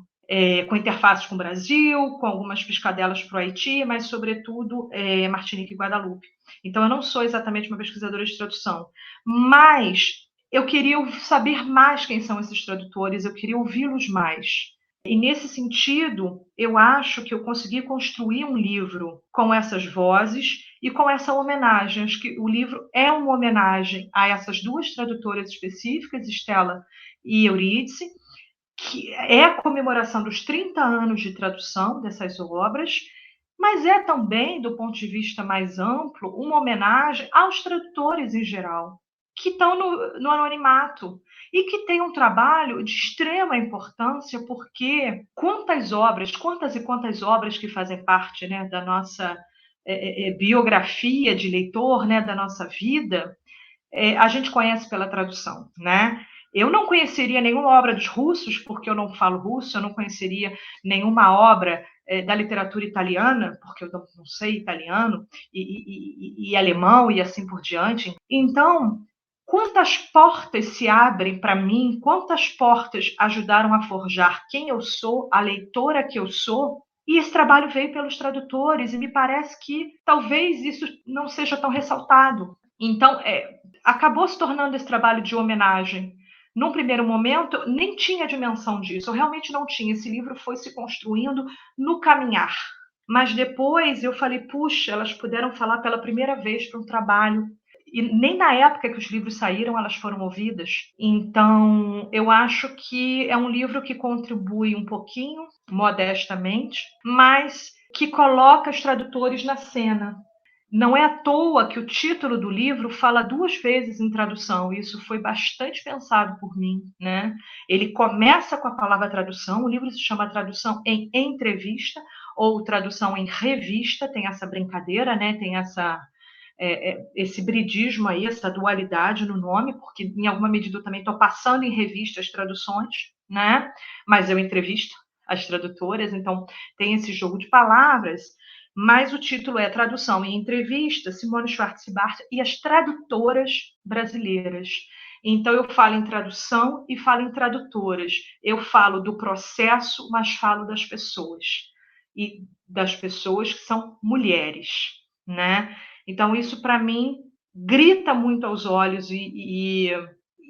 Com interfaces com o Brasil, com algumas piscadelas para o Haiti, mas, sobretudo, Martinica e Guadalupe. Então, eu não sou exatamente uma pesquisadora de tradução, mas eu queria saber mais quem são esses tradutores, eu queria ouvi-los mais. E, nesse sentido, eu acho que eu consegui construir um livro com essas vozes e com essa homenagem. Acho que o livro é uma homenagem a essas duas tradutoras específicas, Estela e Eurídice, que é a comemoração dos 30 anos de tradução dessas obras, mas é também, do ponto de vista mais amplo, uma homenagem aos tradutores em geral, que estão no anonimato e que têm um trabalho de extrema importância, porque quantas e quantas obras que fazem parte, né, da nossa biografia de leitor, né, da nossa vida, a gente conhece pela tradução, né? Eu não conheceria nenhuma obra dos russos, porque eu não falo russo, eu não conheceria nenhuma obra da literatura italiana, porque eu não sei italiano, e alemão, e assim por diante. Então, quantas portas se abrem para mim, quantas portas ajudaram a forjar quem eu sou, a leitora que eu sou, e esse trabalho veio pelos tradutores, e me parece que talvez isso não seja tão ressaltado. Então, acabou se tornando esse trabalho de homenagem. Num primeiro momento, nem tinha dimensão disso, eu realmente não tinha. Esse livro foi se construindo no caminhar. Mas depois eu falei, puxa, elas puderam falar pela primeira vez para um trabalho. E nem na época que os livros saíram elas foram ouvidas. Então, eu acho que é um livro que contribui um pouquinho, modestamente, mas que coloca os tradutores na cena. Não é à toa que o título do livro fala 2 vezes em tradução. Isso foi bastante pensado por mim, né? Ele começa com a palavra tradução. O livro se chama Tradução em Entrevista ou Tradução em Revista. Tem essa brincadeira, né? Tem esse bridismo aí, essa dualidade no nome, porque em alguma medida eu também estou passando em revista as traduções, né? Mas eu entrevisto as tradutoras, então tem esse jogo de palavras. Mas o título é Tradução e Entrevista, Simone Schwarz-Bart e as tradutoras brasileiras. Então, eu falo em tradução e falo em tradutoras. Eu falo do processo, mas falo das pessoas. E das pessoas que são mulheres, né? Então, isso, para mim, grita muito aos olhos e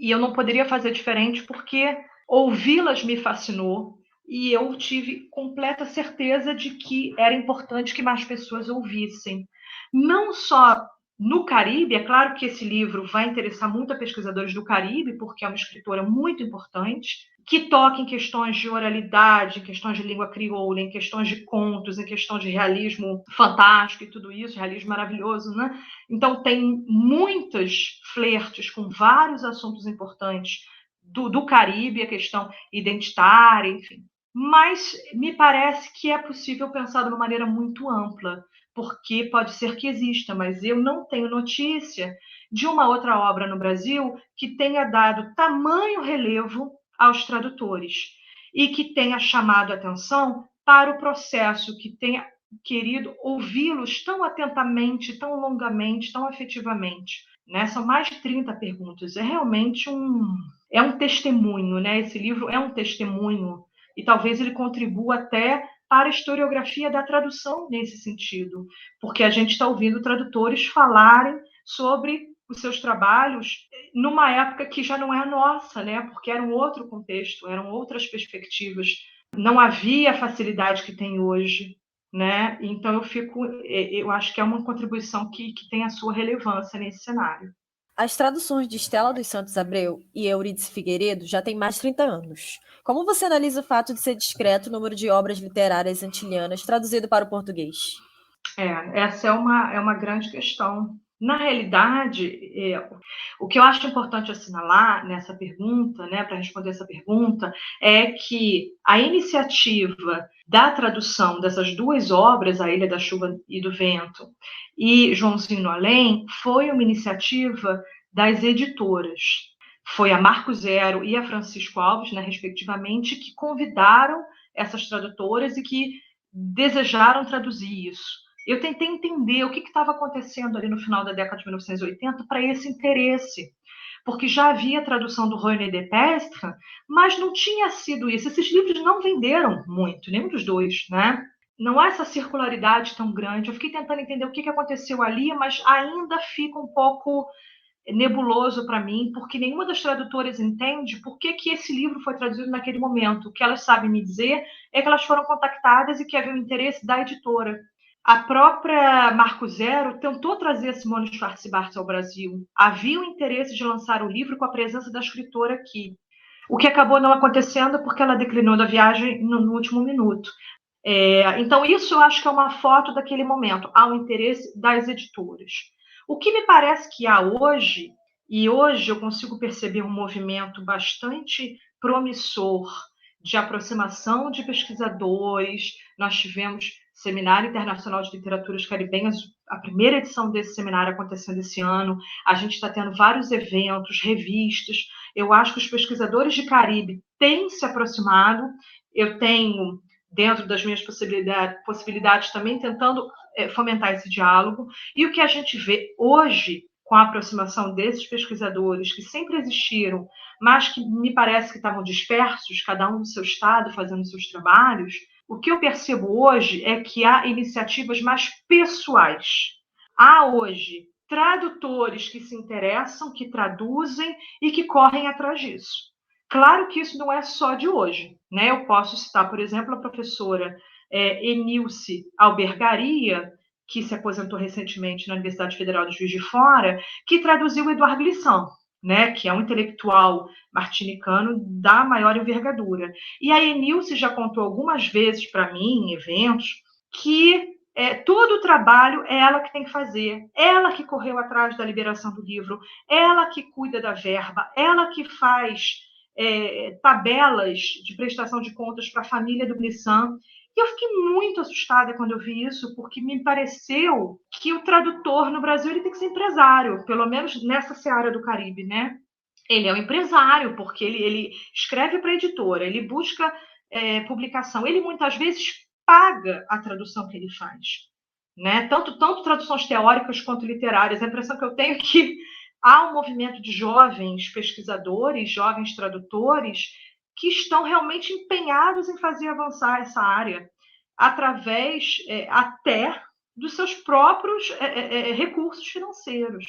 eu não poderia fazer diferente porque ouvi-las me fascinou, e eu tive completa certeza de que era importante que mais pessoas ouvissem. Não só no Caribe, é claro que esse livro vai interessar muito a pesquisadores do Caribe, porque é uma escritora muito importante, que toca em questões de oralidade, em questões de língua crioula, em questões de contos, em questões de realismo fantástico e tudo isso, realismo maravilhoso, né? Então tem muitos flertes com vários assuntos importantes do Caribe, a questão identitária, enfim. Mas me parece que é possível pensar de uma maneira muito ampla, porque pode ser que exista, mas eu não tenho notícia de uma outra obra no Brasil que tenha dado tamanho relevo aos tradutores e que tenha chamado atenção para o processo, que tenha querido ouvi-los tão atentamente, tão longamente, tão afetivamente. Né? São mais de 30 perguntas. É realmente um testemunho, né? Esse livro é um testemunho e talvez ele contribua até para a historiografia da tradução nesse sentido, porque a gente está ouvindo tradutores falarem sobre os seus trabalhos numa época que já não é a nossa, né? Porque era um outro contexto, eram outras perspectivas, não havia a facilidade que tem hoje, né? Então eu acho que é uma contribuição que tem a sua relevância nesse cenário. As traduções de Estela dos Santos Abreu e Eurídice Figueiredo já têm mais de 30 anos. Como você analisa o fato de ser discreto o número de obras literárias antilhanas traduzido para o português? Essa é uma grande questão. Na realidade, o que eu acho importante assinalar nessa pergunta, né, para responder essa pergunta, é que a iniciativa da tradução dessas 2 obras, A Ilha da Chuva e do Vento e Joãozinho no Além, foi uma iniciativa das editoras. Foi a Marco Zero e a Francisco Alves, né, respectivamente, que convidaram essas tradutoras e que desejaram traduzir isso. Eu tentei entender o que estava acontecendo ali no final da década de 1980 para esse interesse, porque já havia a tradução do René Depestre, mas não tinha sido isso. Esses livros não venderam muito, nenhum dos dois, né? Não há essa circularidade tão grande. Eu fiquei tentando entender o que aconteceu ali, mas ainda fica um pouco nebuloso para mim, porque nenhuma das tradutoras entende por que esse livro foi traduzido naquele momento. O que elas sabem me dizer é que elas foram contactadas e que havia o interesse da editora. A própria Marco Zero tentou trazer Simone Schwarz-Bart ao Brasil. Havia o interesse de lançar o livro com a presença da escritora aqui. O que acabou não acontecendo porque ela declinou da viagem no último minuto. Então, isso eu acho que é uma foto daquele momento. Há o interesse das editoras. O que me parece que há hoje, e hoje eu consigo perceber um movimento bastante promissor de aproximação de pesquisadores. Nós tivemos Seminário Internacional de Literaturas Caribenhas, a primeira edição desse seminário acontecendo esse ano. A gente está tendo vários eventos, revistas. Eu acho que os pesquisadores de Caribe têm se aproximado. Eu tenho, dentro das minhas possibilidades também tentando fomentar esse diálogo. E o que a gente vê hoje, com a aproximação desses pesquisadores que sempre existiram, mas que me parece que estavam dispersos, cada um no seu estado, fazendo seus trabalhos, o que eu percebo hoje é que há iniciativas mais pessoais. Há hoje tradutores que se interessam, que traduzem e que correm atrás disso. Claro que isso não é só de hoje, né? Eu posso citar, por exemplo, a professora Enilce Albergaria, que se aposentou recentemente na Universidade Federal de Juiz de Fora, que traduziu Edouard Glissant, né, que é um intelectual martinicano da maior envergadura. E a Enilce já contou algumas vezes para mim, em eventos, que todo o trabalho é ela que tem que fazer, ela que correu atrás da liberação do livro, ela que cuida da verba, ela que faz tabelas de prestação de contas para a família do Glissant. E eu fiquei muito assustada quando eu vi isso, porque me pareceu que o tradutor no Brasil ele tem que ser empresário, pelo menos nessa seara do Caribe, né? Ele é um empresário, porque ele escreve para a editora, ele busca publicação, ele muitas vezes paga a tradução que ele faz, né? Tanto traduções teóricas quanto literárias. A impressão que eu tenho é que há um movimento de jovens pesquisadores, jovens tradutores, que estão realmente empenhados em fazer avançar essa área através até dos seus próprios recursos financeiros.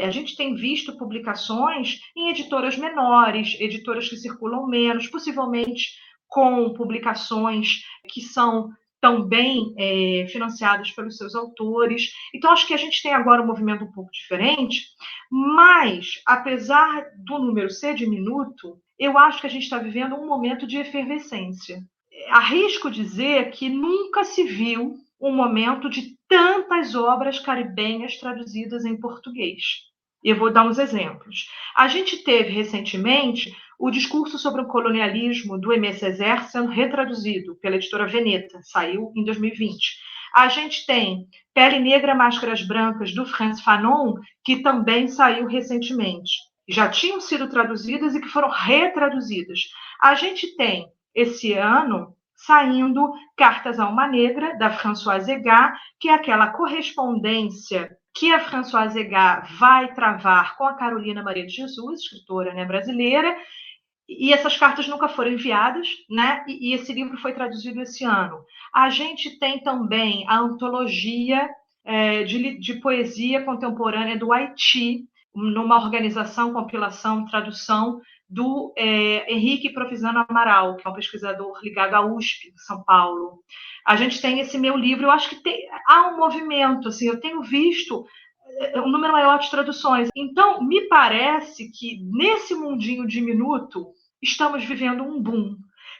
A gente tem visto publicações em editoras menores, editoras que circulam menos, possivelmente com publicações que são também financiadas pelos seus autores. Então, acho que a gente tem agora um movimento um pouco diferente, mas, apesar do número ser diminuto, eu acho que a gente está vivendo um momento de efervescência. Arrisco dizer que nunca se viu um momento de tantas obras caribenhas traduzidas em português. Eu vou dar uns exemplos. A gente teve recentemente o discurso sobre o colonialismo do Aimé Césaire sendo retraduzido pela editora Veneta, saiu em 2020. A gente tem Pele Negra, Máscaras Brancas, do Frantz Fanon, que também saiu recentemente. Já tinham sido traduzidas e que foram retraduzidas. A gente tem, esse ano, saindo Cartas a uma Negra, da Françoise Egat, que é aquela correspondência que a Françoise Egat vai travar com a Carolina Maria de Jesus, escritora, né, brasileira, e essas cartas nunca foram enviadas, né? E esse livro foi traduzido esse ano. A gente tem também a antologia de poesia contemporânea do Haiti, numa organização, compilação, tradução do Henrique Provizano Amaral, que é um pesquisador ligado à USP, de São Paulo. A gente tem esse meu livro, eu acho que há um movimento, assim, eu tenho visto um número maior de traduções. Então, me parece que nesse mundinho diminuto, estamos vivendo um boom.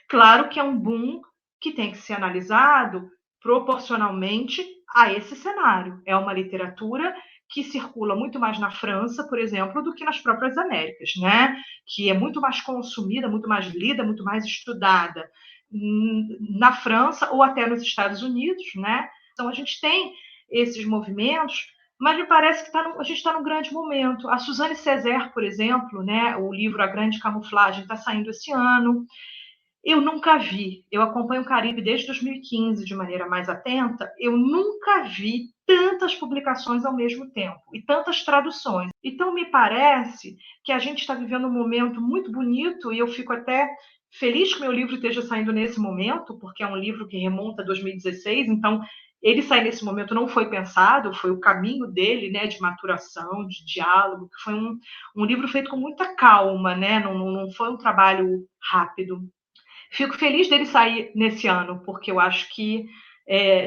Claro que é um boom que tem que ser analisado proporcionalmente a esse cenário. É uma literatura que circula muito mais na França, por exemplo, do que nas próprias Américas, né? Que é muito mais consumida, muito mais lida, muito mais estudada na França ou até nos Estados Unidos, né? Então, a gente tem esses movimentos, mas me parece que a gente está num grande momento. A Suzanne Césaire, por exemplo, né, o livro A Grande Camuflagem está saindo esse ano. Eu nunca vi, eu acompanho o Caribe desde 2015 de maneira mais atenta, eu nunca vi tantas publicações ao mesmo tempo e tantas traduções. Então, me parece que a gente está vivendo um momento muito bonito e eu fico até feliz que meu livro esteja saindo nesse momento, porque é um livro que remonta a 2016, então ele sair nesse momento não foi pensado, foi o caminho dele, né, de maturação, de diálogo, que foi um livro feito com muita calma, né, não foi um trabalho rápido. Fico feliz dele sair nesse ano, porque eu acho que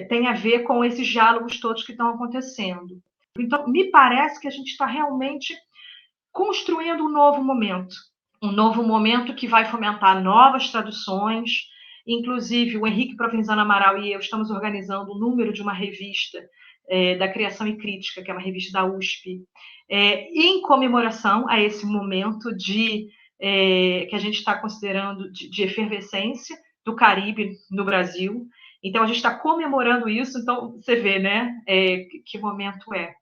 tem a ver com esses diálogos todos que estão acontecendo. Então, me parece que a gente está realmente construindo um novo momento que vai fomentar novas traduções. Inclusive, o Henrique Provenzano Amaral e eu estamos organizando o número de uma revista da Criação e Crítica, que é uma revista da USP, em comemoração a esse momento que a gente está considerando de efervescência do Caribe no Brasil. Então, a gente está comemorando isso, então você vê, né, que momento é.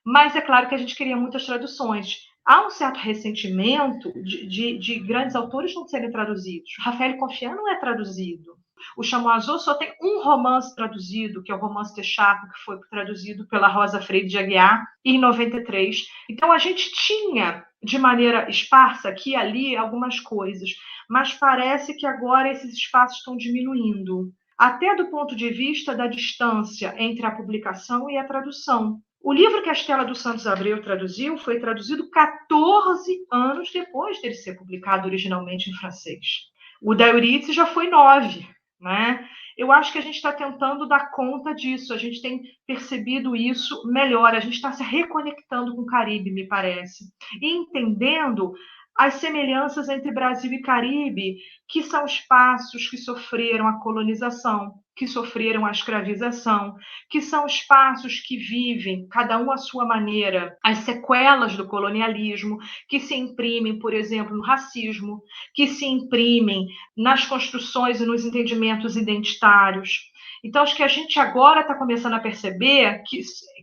Mas é claro que a gente queria muitas traduções. Há um certo ressentimento de grandes autores não serem traduzidos. Rafael Confian não é traduzido. O Chamoiseau só tem um romance traduzido, que é o Romance de Chaco, que foi traduzido pela Rosa Freire de Aguiar em 93. Então, a gente tinha, de maneira esparsa, aqui e ali, algumas coisas, mas parece que agora esses espaços estão diminuindo, até do ponto de vista da distância entre a publicação e a tradução. O livro que a Estela dos Santos Abreu traduziu foi traduzido 14 anos depois dele ser publicado originalmente em francês. O da Eurídice já foi 9, né? Eu acho que a gente está tentando dar conta disso, a gente tem percebido isso melhor, a gente está se reconectando com o Caribe, me parece, e entendendo as semelhanças entre Brasil e Caribe, que são espaços que sofreram a colonização, que sofreram a escravização, que são espaços que vivem, cada um à sua maneira, as sequelas do colonialismo, que se imprimem, por exemplo, no racismo, que se imprimem nas construções e nos entendimentos identitários. Então, acho que a gente agora está começando a perceber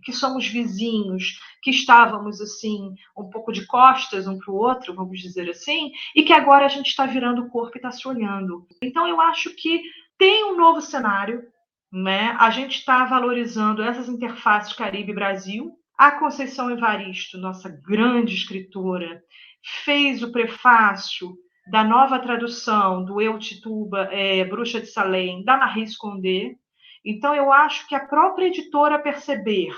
que somos vizinhos, que estávamos assim, um pouco de costas um para o outro, vamos dizer assim, e que agora a gente está virando o corpo e está se olhando. Então, eu acho que tem um novo cenário, né? A gente está valorizando essas interfaces Caribe-Brasil. A Conceição Evaristo, nossa grande escritora, fez o prefácio da nova tradução do Eu Tituba, Bruxa de Salem, da Marie Condé. Então, eu acho que a própria editora perceber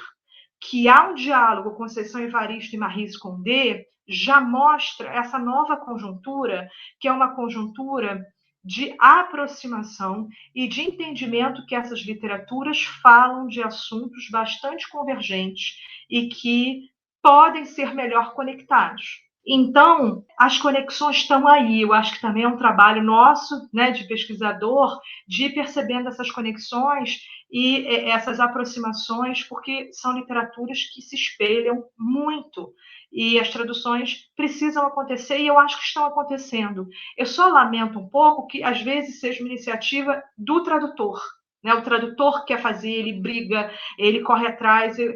que há um diálogo Conceição Evaristo e Marie Condé já mostra essa nova conjuntura, que é uma conjuntura de aproximação e de entendimento que essas literaturas falam de assuntos bastante convergentes e que podem ser melhor conectados. Então, as conexões estão aí. Eu acho que também é um trabalho nosso, né, de pesquisador, de ir percebendo essas conexões e essas aproximações, porque são literaturas que se espelham muito. E as traduções precisam acontecer, e eu acho que estão acontecendo. Eu só lamento um pouco que, às vezes, seja uma iniciativa do tradutor. Né? O tradutor quer fazer, ele briga, ele corre atrás. Eu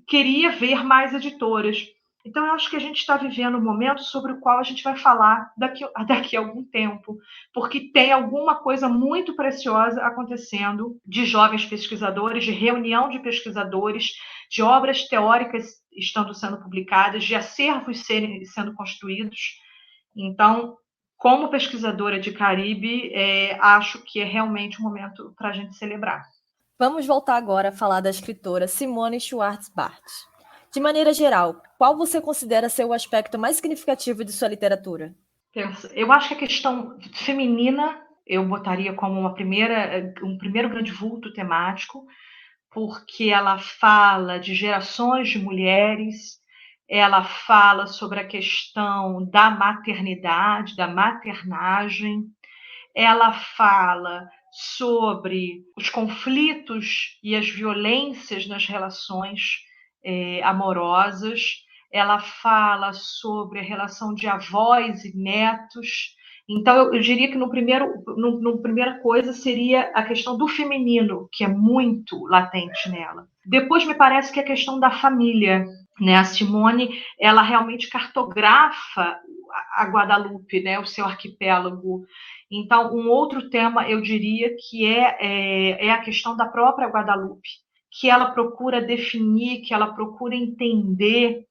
queria ver mais editoras. Então, eu acho que a gente está vivendo um momento sobre o qual a gente vai falar daqui a algum tempo, porque tem alguma coisa muito preciosa acontecendo de jovens pesquisadores, de reunião de pesquisadores, de obras teóricas estando sendo publicadas, de acervos sendo construídos. Então, como pesquisadora de Caribe, acho que é realmente um momento para a gente celebrar. Vamos voltar agora a falar da escritora Simone Schwartz-Bart. De maneira geral, qual você considera ser o aspecto mais significativo de sua literatura? Eu acho que a questão feminina eu botaria como um primeiro grande vulto temático, porque ela fala de gerações de mulheres, ela fala sobre a questão da maternidade, da maternagem, ela fala sobre os conflitos e as violências nas relações amorosas, ela fala sobre a relação de avós e netos. Então, eu diria que no primeira coisa seria a questão do feminino, que é muito latente nela. Depois, me parece que a questão da família, né? A Simone, ela realmente cartografa a Guadalupe, né? O seu arquipélago. Então, um outro tema, eu diria, que é a questão da própria Guadalupe, que ela procura definir, que ela procura entender,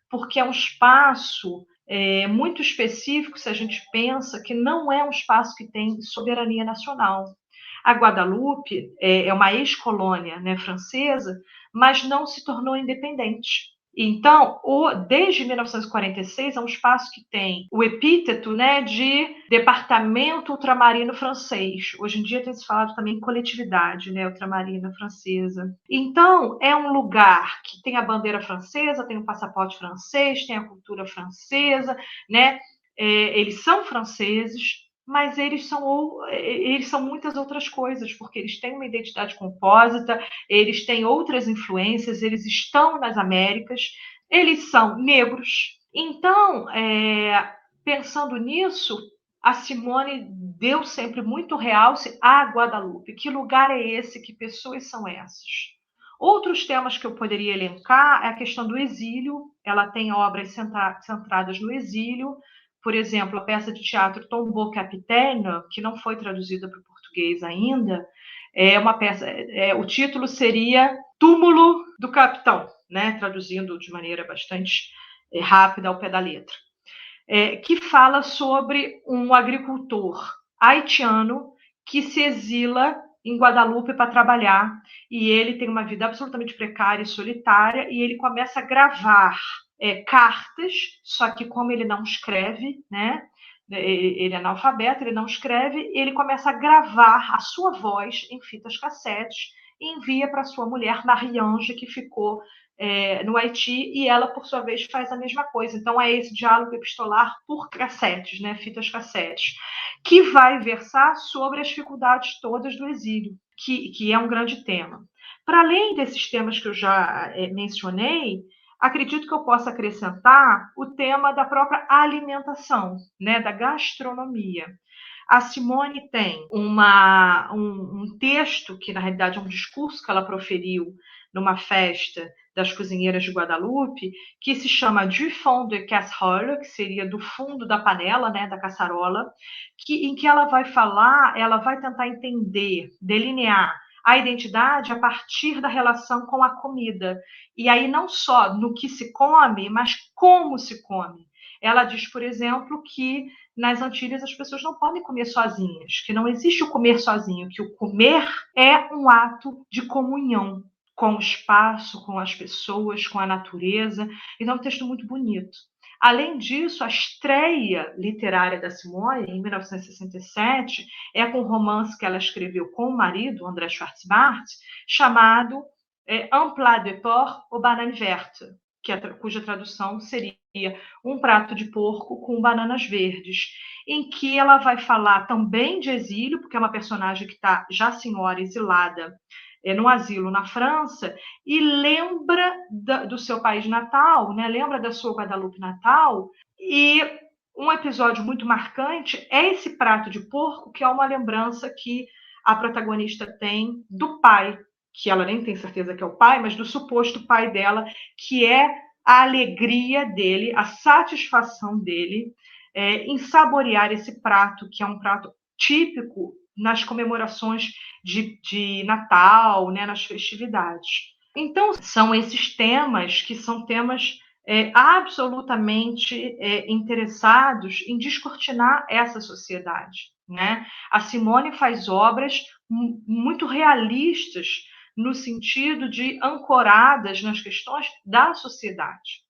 porque é um espaço muito específico, se a gente pensa que não é um espaço que tem soberania nacional. A Guadalupe é uma ex-colônia, né, francesa, mas não se tornou independente. Então, desde 1946, é um espaço que tem o epíteto, né, de departamento ultramarino francês. Hoje em dia tem se falado também em coletividade, né, ultramarina francesa. Então, é um lugar que tem a bandeira francesa, tem o passaporte francês, tem a cultura francesa, né? Eles são franceses, mas eles são muitas outras coisas, porque eles têm uma identidade compósita, eles têm outras influências, eles estão nas Américas, eles são negros. Então, pensando nisso, a Simone deu sempre muito realce a Guadalupe. Que lugar é esse? Que pessoas são essas? Outros temas que eu poderia elencar é a questão do exílio. Ela tem obras centradas no exílio. Por exemplo, a peça de teatro Tombeau Capitaine, que não foi traduzida para o português ainda, é uma peça. O título seria Túmulo do Capitão, né? Traduzindo de maneira bastante rápida ao pé da letra. Que fala sobre um agricultor haitiano que se exila em Guadalupe para trabalhar, e ele tem uma vida absolutamente precária e solitária, e ele começa a gravar cartas, só que como ele não escreve, né? Ele é analfabeto, ele não escreve, ele começa a gravar a sua voz em fitas cassetes e envia para sua mulher, Marie-Ange, que ficou no Haiti, e ela, por sua vez, faz a mesma coisa. Então, é esse diálogo epistolar por cassetes, né, fitas cassetes, que vai versar sobre as dificuldades todas do exílio, que é um grande tema. Para além desses temas que eu já mencionei, acredito que eu possa acrescentar o tema da própria alimentação, né, da gastronomia. A Simone tem um texto, que na realidade é um discurso que ela proferiu numa festa das cozinheiras de Guadalupe, que se chama Du fond de casserole, que seria do fundo da panela, né, da caçarola, em que ela vai falar, ela vai tentar entender, delinear a identidade a partir da relação com a comida. E aí não só no que se come, mas como se come. Ela diz, por exemplo, que nas Antilhas as pessoas não podem comer sozinhas, que não existe o comer sozinho, que o comer é um ato de comunhão com o espaço, com as pessoas, com a natureza. Então, é um texto muito bonito. Além disso, a estreia literária da Simone, em 1967, é com um romance que ela escreveu com o marido, André Schwarzbart, chamado Un plat de porc aux bananes vertes, cuja tradução seria um prato de porco com bananas verdes, em que ela vai falar também de exílio, porque é uma personagem que está já senhora exilada no asilo na França, e lembra do seu país natal, né? Lembra da sua Guadalupe natal, e um episódio muito marcante é esse prato de porco, que é uma lembrança que a protagonista tem do pai, que ela nem tem certeza que é o pai, mas do suposto pai dela, que é a alegria dele, a satisfação dele em saborear esse prato, que é um prato típico nas comemorações de Natal, né, nas festividades. Então, são esses temas que são temas absolutamente interessados em descortinar essa sociedade, né? A Simone faz obras muito realistas no sentido de ancoradas nas questões da sociedade.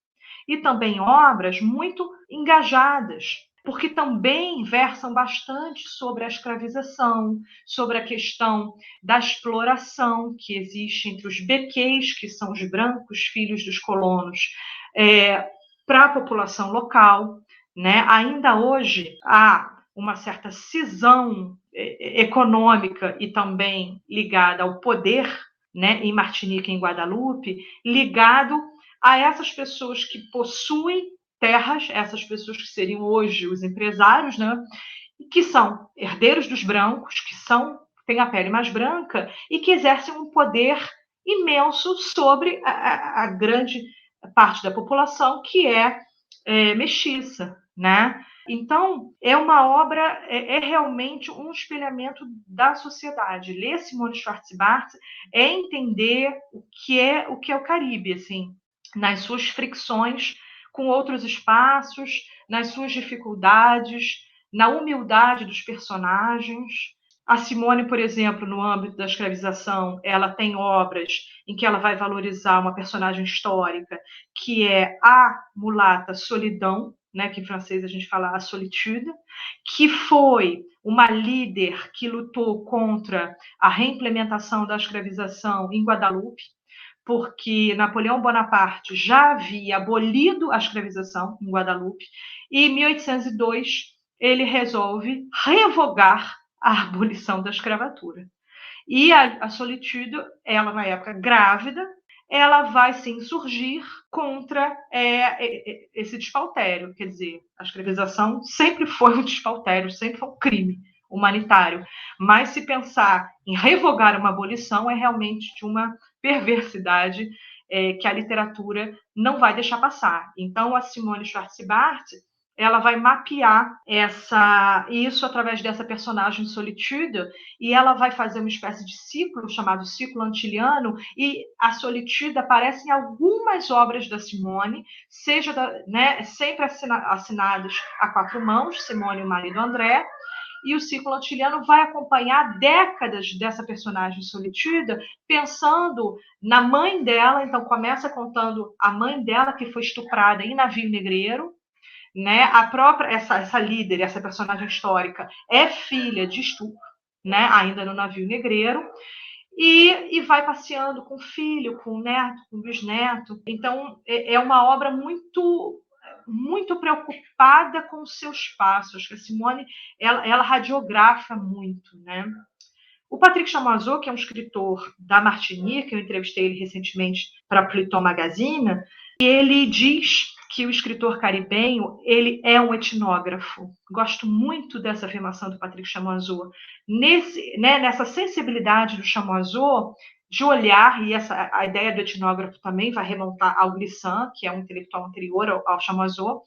E também obras muito engajadas, porque também versam bastante sobre a escravização, sobre a questão da exploração que existe entre os bequês, que são os brancos filhos dos colonos, para a população local, né? Ainda hoje há uma certa cisão econômica e também ligada ao poder, né, em Martinica e em Guadalupe, ligado a essas pessoas que possuem terras, essas pessoas que seriam hoje os empresários, né, que são herdeiros dos brancos, têm a pele mais branca e que exercem um poder imenso sobre a grande parte da população que é mestiça, né? Então, é uma obra, é realmente um espelhamento da sociedade. Ler Simone Schwarzbart é entender o que é o Caribe, assim, nas suas fricções com outros espaços, nas suas dificuldades, na humildade dos personagens. A Simone, por exemplo, no âmbito da escravização, ela tem obras em que ela vai valorizar uma personagem histórica, que é a mulata Solidão, né, que em francês a gente fala a solitude, que foi uma líder que lutou contra a reimplementação da escravização em Guadalupe, porque Napoleão Bonaparte já havia abolido a escravização em Guadalupe, e em 1802 ele resolve revogar a abolição da escravatura. E a Solitude, ela na época grávida, ela vai se insurgir contra esse despautério. Quer dizer, a escravização sempre foi um despautério, sempre foi um crime humanitário. Mas se pensar em revogar uma abolição é realmente de uma perversidade que a literatura não vai deixar passar. Então, a Simone Schwarzbart, ela vai mapear isso através dessa personagem Solitude, e ela vai fazer uma espécie de ciclo chamado ciclo antiliano, e a Solitude aparece em algumas obras da Simone, sempre assinadas a quatro mãos, Simone e o marido André, e o ciclo antiliano vai acompanhar décadas dessa personagem Solitude, pensando na mãe dela. Então começa contando a mãe dela que foi estuprada em navio negreiro, né? A própria essa líder, essa personagem histórica é filha de estupro, né? Ainda no navio negreiro. E vai passeando com o filho, com o neto, com o bisneto. Então, é uma obra muito preocupada com os seus passos. A Simone, ela radiografa muito, né? O Patrick Chamoiseau, que é um escritor da Martinique, eu entrevistei ele recentemente para a Pluton Magazine, e ele diz que o escritor caribenho ele é um etnógrafo. Gosto muito dessa afirmação do Patrick Chamoiseau. Nessa sensibilidade do Chamoiseau de olhar, e a ideia do etnógrafo também vai remontar ao Glissant, que é um intelectual anterior ao Chamoiseau,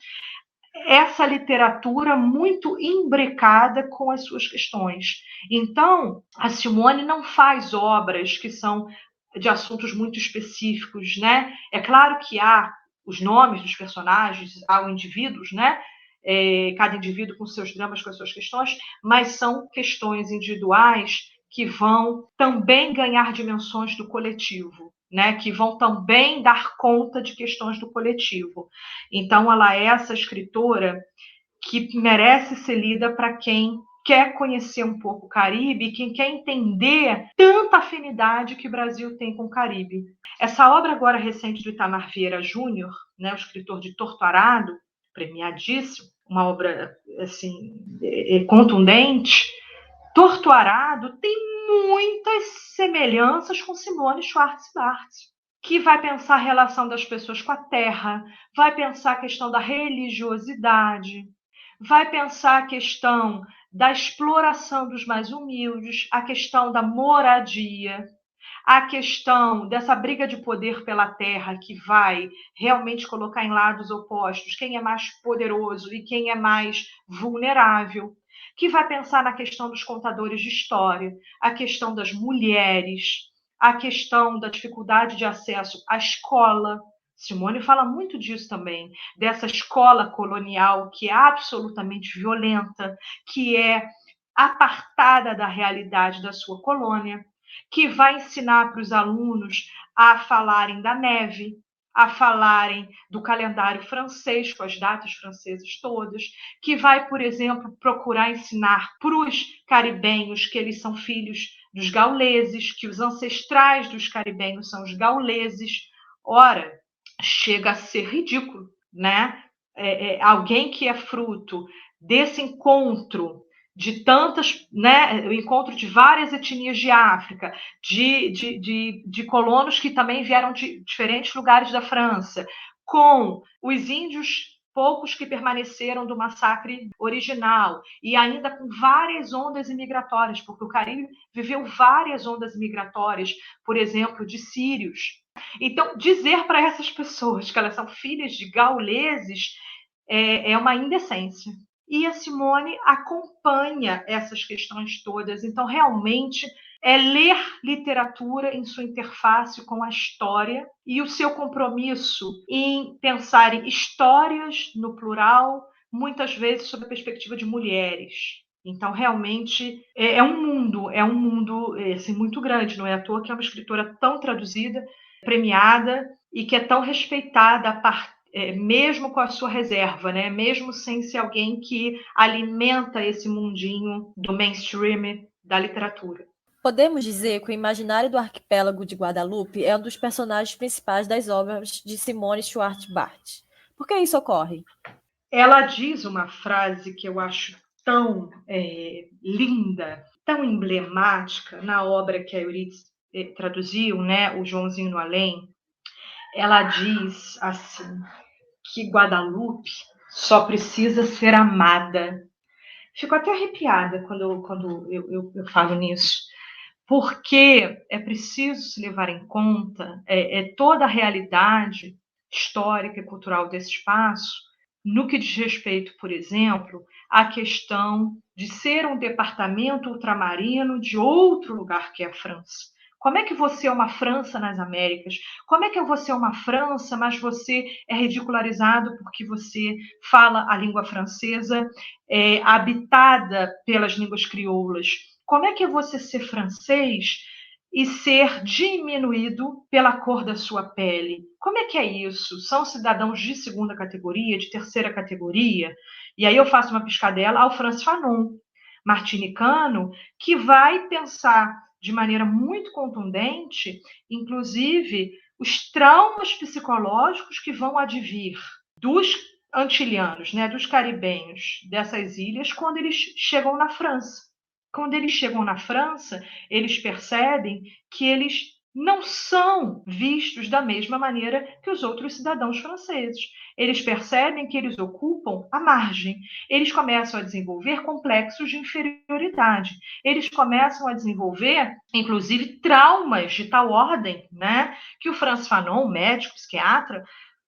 essa literatura muito imbricada com as suas questões. Então, a Simone não faz obras que são de assuntos muito específicos, né? É claro que há os nomes dos personagens, há os indivíduos, né? Cada indivíduo com seus dramas, com as suas questões, mas são questões individuais que vão também ganhar dimensões do coletivo, né? Que vão também dar conta de questões do coletivo. Então, ela é essa escritora que merece ser lida para quem quer conhecer um pouco o Caribe e quem quer entender tanta afinidade que o Brasil tem com o Caribe. Essa obra agora recente do Itamar Vieira Júnior, né, o escritor de Torto Arado, premiadíssimo, uma obra assim contundente. Torto Arado tem muitas semelhanças com Simone Schwartz-Bart, que vai pensar a relação das pessoas com a terra, vai pensar a questão da religiosidade, vai pensar a questão da exploração dos mais humildes, a questão da moradia, a questão dessa briga de poder pela terra que vai realmente colocar em lados opostos quem é mais poderoso e quem é mais vulnerável, que vai pensar na questão dos contadores de história, a questão das mulheres, a questão da dificuldade de acesso à escola. Simone fala muito disso também, dessa escola colonial que é absolutamente violenta, que é apartada da realidade da sua colônia, que vai ensinar para os alunos a falarem da neve, a falarem do calendário francês, com as datas francesas todas, que vai, por exemplo, procurar ensinar para os caribenhos que eles são filhos dos gauleses, que os ancestrais dos caribenhos são os gauleses. Ora, chega a ser ridículo, né? Alguém que é fruto desse encontro de tantas, né, o encontro de várias etnias de África, de colonos que também vieram de diferentes lugares da França, com os índios poucos que permaneceram do massacre original, e ainda com várias ondas imigratórias, porque o Caribe viveu várias ondas migratórias, por exemplo, de sírios. Então, dizer para essas pessoas que elas são filhas de gauleses é uma indecência. E a Simone acompanha essas questões todas. Então, realmente, é ler literatura em sua interface com a história e o seu compromisso em pensar em histórias no plural, muitas vezes sob a perspectiva de mulheres. Então, realmente, é um mundo assim, muito grande. Não é à toa que é uma escritora tão traduzida, premiada e que é tão respeitada a partir mesmo com a sua reserva, né? Mesmo sem ser alguém que alimenta esse mundinho do mainstream da literatura. Podemos dizer que o imaginário do arquipélago de Guadalupe é um dos personagens principais das obras de Simone Schwartz-Bart. Por que isso ocorre? Ela diz uma frase que eu acho tão linda, tão emblemática na obra que a Euridice traduziu, né? O Joãozinho no Além. Ela diz assim, que Guadalupe só precisa ser amada. Fico até arrepiada quando eu falo nisso, porque é preciso se levar em conta toda a realidade histórica e cultural desse espaço, no que diz respeito, por exemplo, à questão de ser um departamento ultramarino de outro lugar que é a França. Como é que você é uma França nas Américas? Como é que você é uma França, mas você é ridicularizado porque você fala a língua francesa, habitada pelas línguas crioulas? Como é que é você ser francês e ser diminuído pela cor da sua pele? Como é que é isso? São cidadãos de segunda categoria, de terceira categoria? E aí eu faço uma piscadela ao Frantz Fanon, martinicano, que vai pensar de maneira muito contundente, inclusive, os traumas psicológicos que vão advir dos antilianos, né, dos caribenhos dessas ilhas, quando eles chegam na França. Quando eles chegam na França, eles percebem que eles não são vistos da mesma maneira que os outros cidadãos franceses. Eles percebem que eles ocupam a margem. Eles começam a desenvolver complexos de inferioridade. Eles começam a desenvolver, inclusive, traumas de tal ordem, né, que o Frantz Fanon, médico, psiquiatra,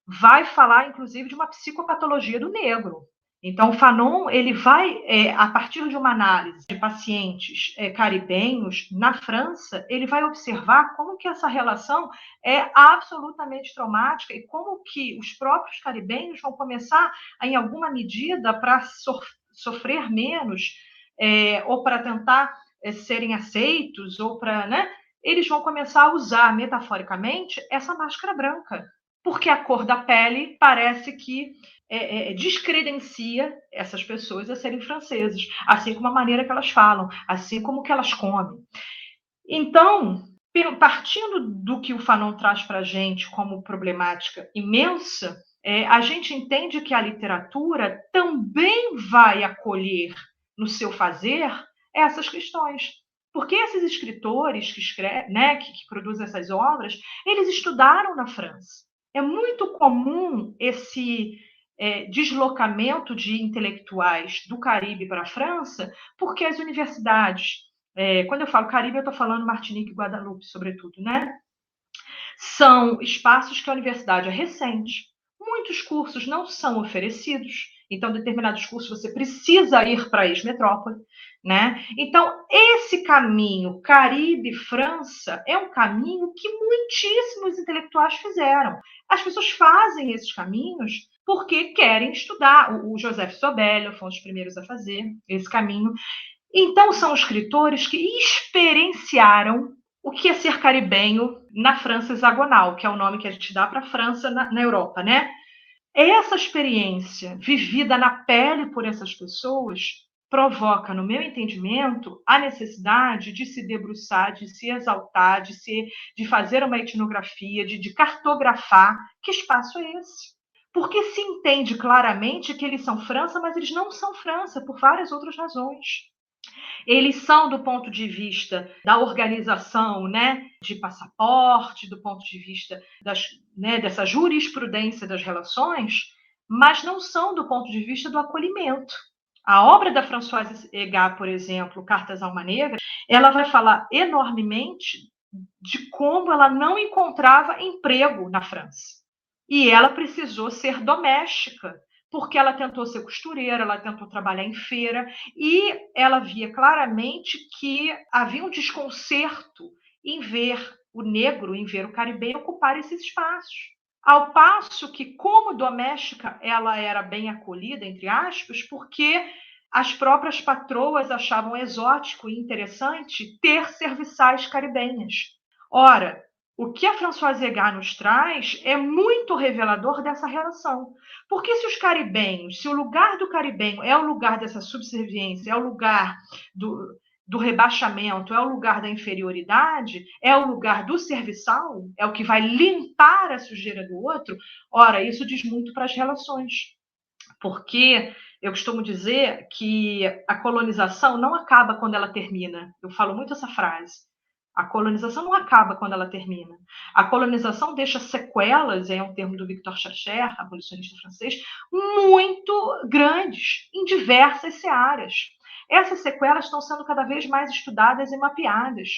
vai falar, inclusive, de uma psicopatologia do negro. Então, o Fanon ele vai, a partir de uma análise de pacientes caribenhos na França, ele vai observar como que essa relação é absolutamente traumática e como que os próprios caribenhos vão começar, em alguma medida, para sofrer menos, ou para tentar serem aceitos, ou para, né, eles vão começar a usar, metaforicamente, essa máscara branca, porque a cor da pele parece que descredencia essas pessoas a serem franceses, assim como a maneira que elas falam, assim como que elas comem. Então, partindo do que o Fanon traz para a gente como problemática imensa, a gente entende que a literatura também vai acolher no seu fazer essas questões. Porque esses escritores que escrevem, né, que produzem essas obras, eles estudaram na França. É muito comum esse deslocamento de intelectuais do Caribe para a França, porque as universidades, quando eu falo Caribe, eu estou falando Martinique e Guadalupe, sobretudo, né? São espaços que a universidade é recente, muitos cursos não são oferecidos, então, determinados cursos você precisa ir para a ex-metrópole, né? Então, esse caminho Caribe-França é um caminho que muitíssimos intelectuais fizeram. As pessoas fazem esses caminhos porque querem estudar. O Joseph Sobello foi um dos primeiros a fazer esse caminho. Então, são escritores que experienciaram o que é ser caribenho na França hexagonal, que é o nome que a gente dá para a França na Europa, né? Essa experiência vivida na pele por essas pessoas provoca, no meu entendimento, a necessidade de se debruçar, de se exaltar, de fazer uma etnografia, de cartografar que espaço é esse. Porque se entende claramente que eles são França, mas eles não são França por várias outras razões. Eles são, do ponto de vista da organização, né, de passaporte, do ponto de vista dessa jurisprudência das relações, mas não são do ponto de vista do acolhimento. A obra da Françoise Egat, por exemplo, Cartas a uma Negra, ela vai falar enormemente de como ela não encontrava emprego na França. E ela precisou ser doméstica, porque ela tentou ser costureira, ela tentou trabalhar em feira, e ela via claramente que havia um desconcerto em ver o negro, em ver o caribenho ocupar esses espaços. Ao passo que, como doméstica, ela era bem acolhida, entre aspas, porque as próprias patroas achavam exótico e interessante ter serviçais caribenhas. Ora, o que a Françoise Egat nos traz é muito revelador dessa relação. Porque se os caribenhos, se o lugar do caribenho é o lugar dessa subserviência, é o lugar do rebaixamento, é o lugar da inferioridade, é o lugar do serviçal, é o que vai limpar a sujeira do outro, ora, isso diz muito para as relações. Porque eu costumo dizer que a colonização não acaba quando ela termina. Eu falo muito essa frase. A colonização não acaba quando ela termina. A colonização deixa sequelas, é um termo do Victor Schachère, abolicionista francês, muito grandes em diversas searas. Essas sequelas estão sendo cada vez mais estudadas e mapeadas.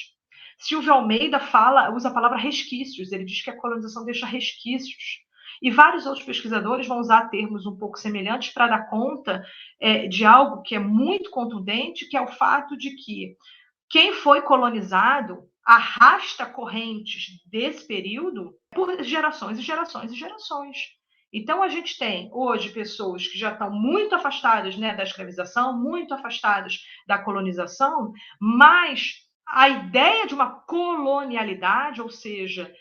Silvio Almeida usa a palavra resquícios, ele diz que a colonização deixa resquícios. E vários outros pesquisadores vão usar termos um pouco semelhantes para dar conta de algo que é muito contundente, que é o fato de que quem foi colonizado, arrasta correntes desse período por gerações e gerações e gerações. Então, a gente tem hoje pessoas que já estão muito afastadas, né, da escravização, muito afastadas da colonização, mas a ideia de uma colonialidade, ou seja,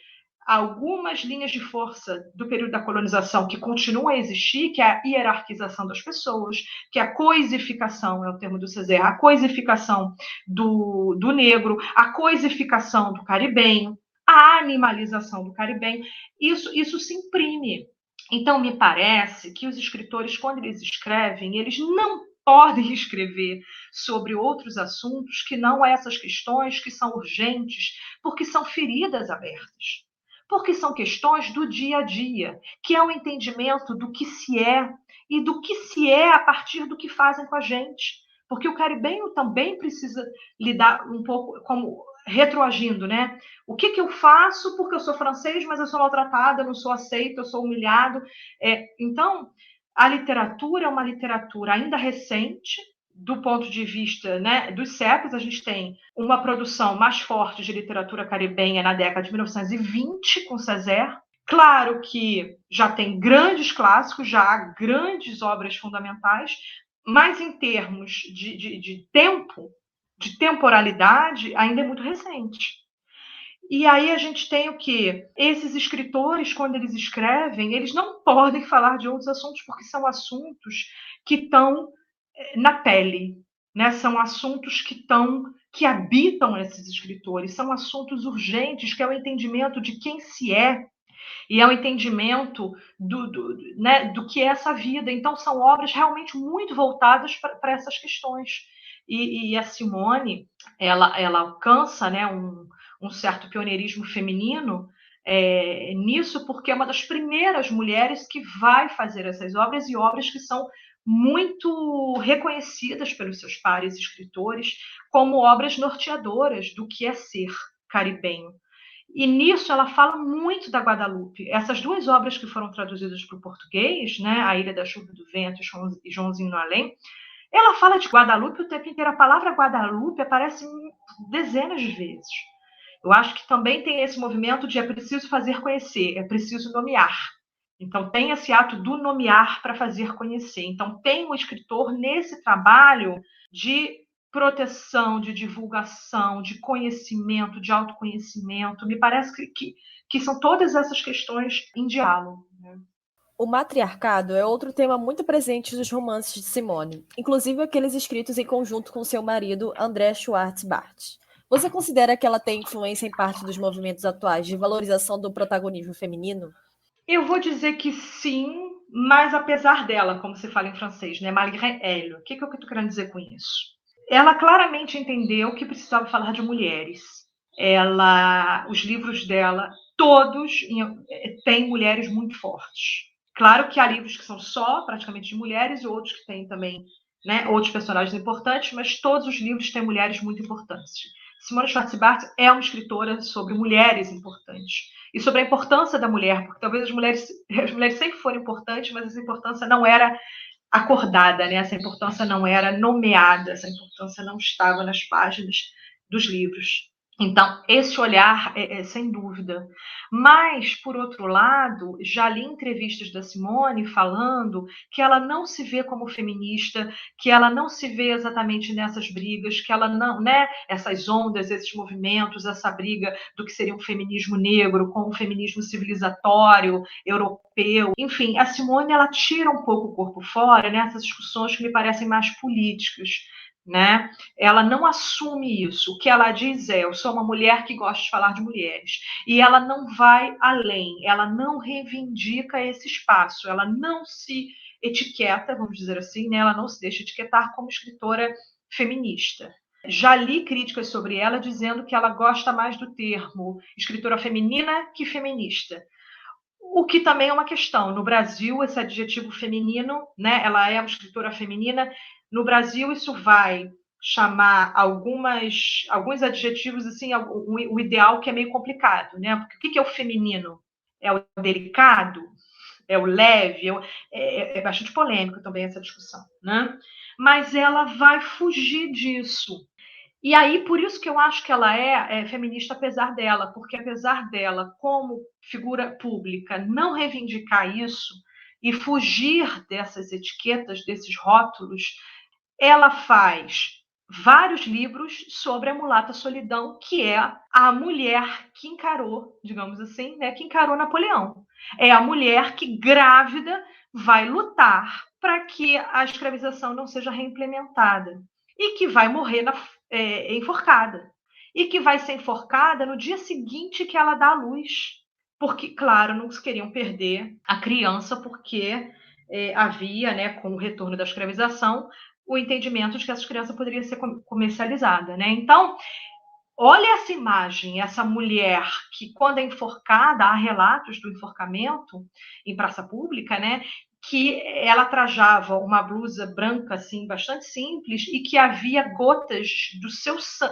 algumas linhas de força do período da colonização que continuam a existir, que é a hierarquização das pessoas, que é a coisificação, é o termo do Césaire, a coisificação do negro, a coisificação do caribenho, a animalização do caribenho, isso se imprime. Então, me parece que os escritores, quando eles escrevem, eles não podem escrever sobre outros assuntos que não essas questões que são urgentes, porque são feridas abertas. Porque são questões do dia a dia, que é o entendimento do que se é e do que se é a partir do que fazem com a gente. Porque o caribenho também precisa lidar um pouco como retroagindo, né? O que eu faço porque eu sou francês, mas eu sou maltratada, eu não sou aceito, eu sou humilhado. Então, a literatura é uma literatura ainda recente, do ponto de vista, né, dos séculos. A gente tem uma produção mais forte de literatura caribenha na década de 1920, com Césaire. Claro que já tem grandes clássicos, já há grandes obras fundamentais, mas em termos de tempo, de temporalidade, ainda é muito recente. E aí a gente tem o quê? Esses escritores, quando eles escrevem, eles não podem falar de outros assuntos, porque são assuntos que estão na pele, né? São assuntos que habitam esses escritores, são assuntos urgentes, que é o entendimento de quem se é e é o entendimento né, do que é essa vida. Então, são obras realmente muito voltadas para essas questões. E a Simone, ela alcança, né, um certo pioneirismo feminino nisso, porque é uma das primeiras mulheres que vai fazer essas obras, e obras que são muito reconhecidas pelos seus pares escritores como obras norteadoras do que é ser caribenho. E nisso ela fala muito da Guadalupe. Essas duas obras que foram traduzidas para o português, né, A Ilha da Chuva e do Vento e Joãozinho no Além, ela fala de Guadalupe o tempo inteiro. A palavra Guadalupe aparece dezenas de vezes. Eu acho que também tem esse movimento de é preciso fazer conhecer, é preciso nomear. Então, tem esse ato do nomear para fazer conhecer. Então, tem um escritor nesse trabalho de proteção, de divulgação, de conhecimento, de autoconhecimento. Me parece que são todas essas questões em diálogo, né? O matriarcado é outro tema muito presente nos romances de Simone, inclusive aqueles escritos em conjunto com seu marido, André Schwartz Bart. Você considera que ela tem influência em parte dos movimentos atuais de valorização do protagonismo feminino? Eu vou dizer que sim, mas apesar dela, como se fala em francês, né, malgré elle. O que eu estou querendo dizer com isso? Ela claramente entendeu que precisava falar de mulheres. Os livros dela, todos têm mulheres muito fortes. Claro que há livros que são só praticamente de mulheres e outros que têm também, né, outros personagens importantes, mas todos os livros têm mulheres muito importantes. Simone Schwartz-Bart é uma escritora sobre mulheres importantes e sobre a importância da mulher, porque talvez as mulheres sempre foram importantes, mas essa importância não era acordada, né? Essa importância não era nomeada, essa importância não estava nas páginas dos livros. Então, esse olhar sem dúvida. Mas, por outro lado, já li entrevistas da Simone falando que ela não se vê como feminista, que ela não se vê exatamente nessas brigas, que ela não, né, essas ondas, esses movimentos, essa briga do que seria um feminismo negro com um feminismo civilizatório, europeu. Enfim, a Simone, ela tira um pouco o corpo fora nessas discussões que me parecem mais políticas, né? Ela não assume isso. O que ela diz é: eu sou uma mulher que gosta de falar de mulheres. E ela não vai além, ela não reivindica esse espaço, ela não se etiqueta, vamos dizer assim, né? Ela não se deixa etiquetar como escritora feminista. Já li críticas sobre ela dizendo que ela gosta mais do termo escritora feminina que feminista. O que também é uma questão. No Brasil, esse adjetivo feminino, né, ela é uma escritora feminina. No Brasil, isso vai chamar alguns adjetivos, assim, o ideal que é meio complicado, né? Porque o que é o feminino? É o delicado? É o leve? É bastante polêmico também essa discussão, né? Mas ela vai fugir disso. E aí, por isso que eu acho que ela é feminista, apesar dela, porque apesar dela, como figura pública, não reivindicar isso e fugir dessas etiquetas, desses rótulos, ela faz vários livros sobre a mulata solidão, que é a mulher que encarou, digamos assim, né, que encarou Napoleão. É a mulher que, grávida, vai lutar para que a escravização não seja reimplementada e que vai morrer enforcada. E que vai ser enforcada no dia seguinte que ela dá à luz. Porque, claro, não queriam perder a criança, porque havia, né, com o retorno da escravização, o entendimento de que essa criança poderia ser comercializada, né? Então, olha essa imagem, essa mulher que, quando é enforcada, há relatos do enforcamento em praça pública, né? Que ela trajava uma blusa branca, assim, bastante simples, e que havia gotas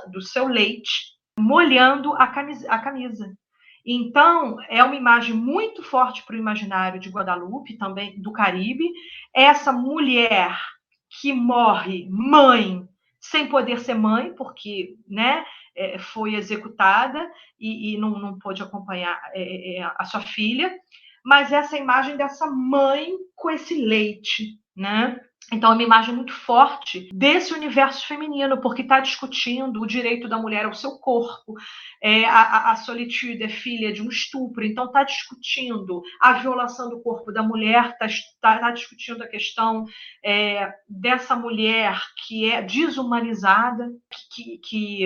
do seu leite molhando a camisa. Então, é uma imagem muito forte para o imaginário de Guadalupe, também do Caribe. Essa mulher que morre mãe, sem poder ser mãe, porque, né, foi executada e não pôde acompanhar a sua filha, mas essa imagem dessa mãe com esse leite, né? Então, é uma imagem muito forte desse universo feminino, porque está discutindo o direito da mulher ao seu corpo. A Solitude é filha de um estupro, então está discutindo a violação do corpo da mulher, está discutindo a questão dessa mulher que é desumanizada, que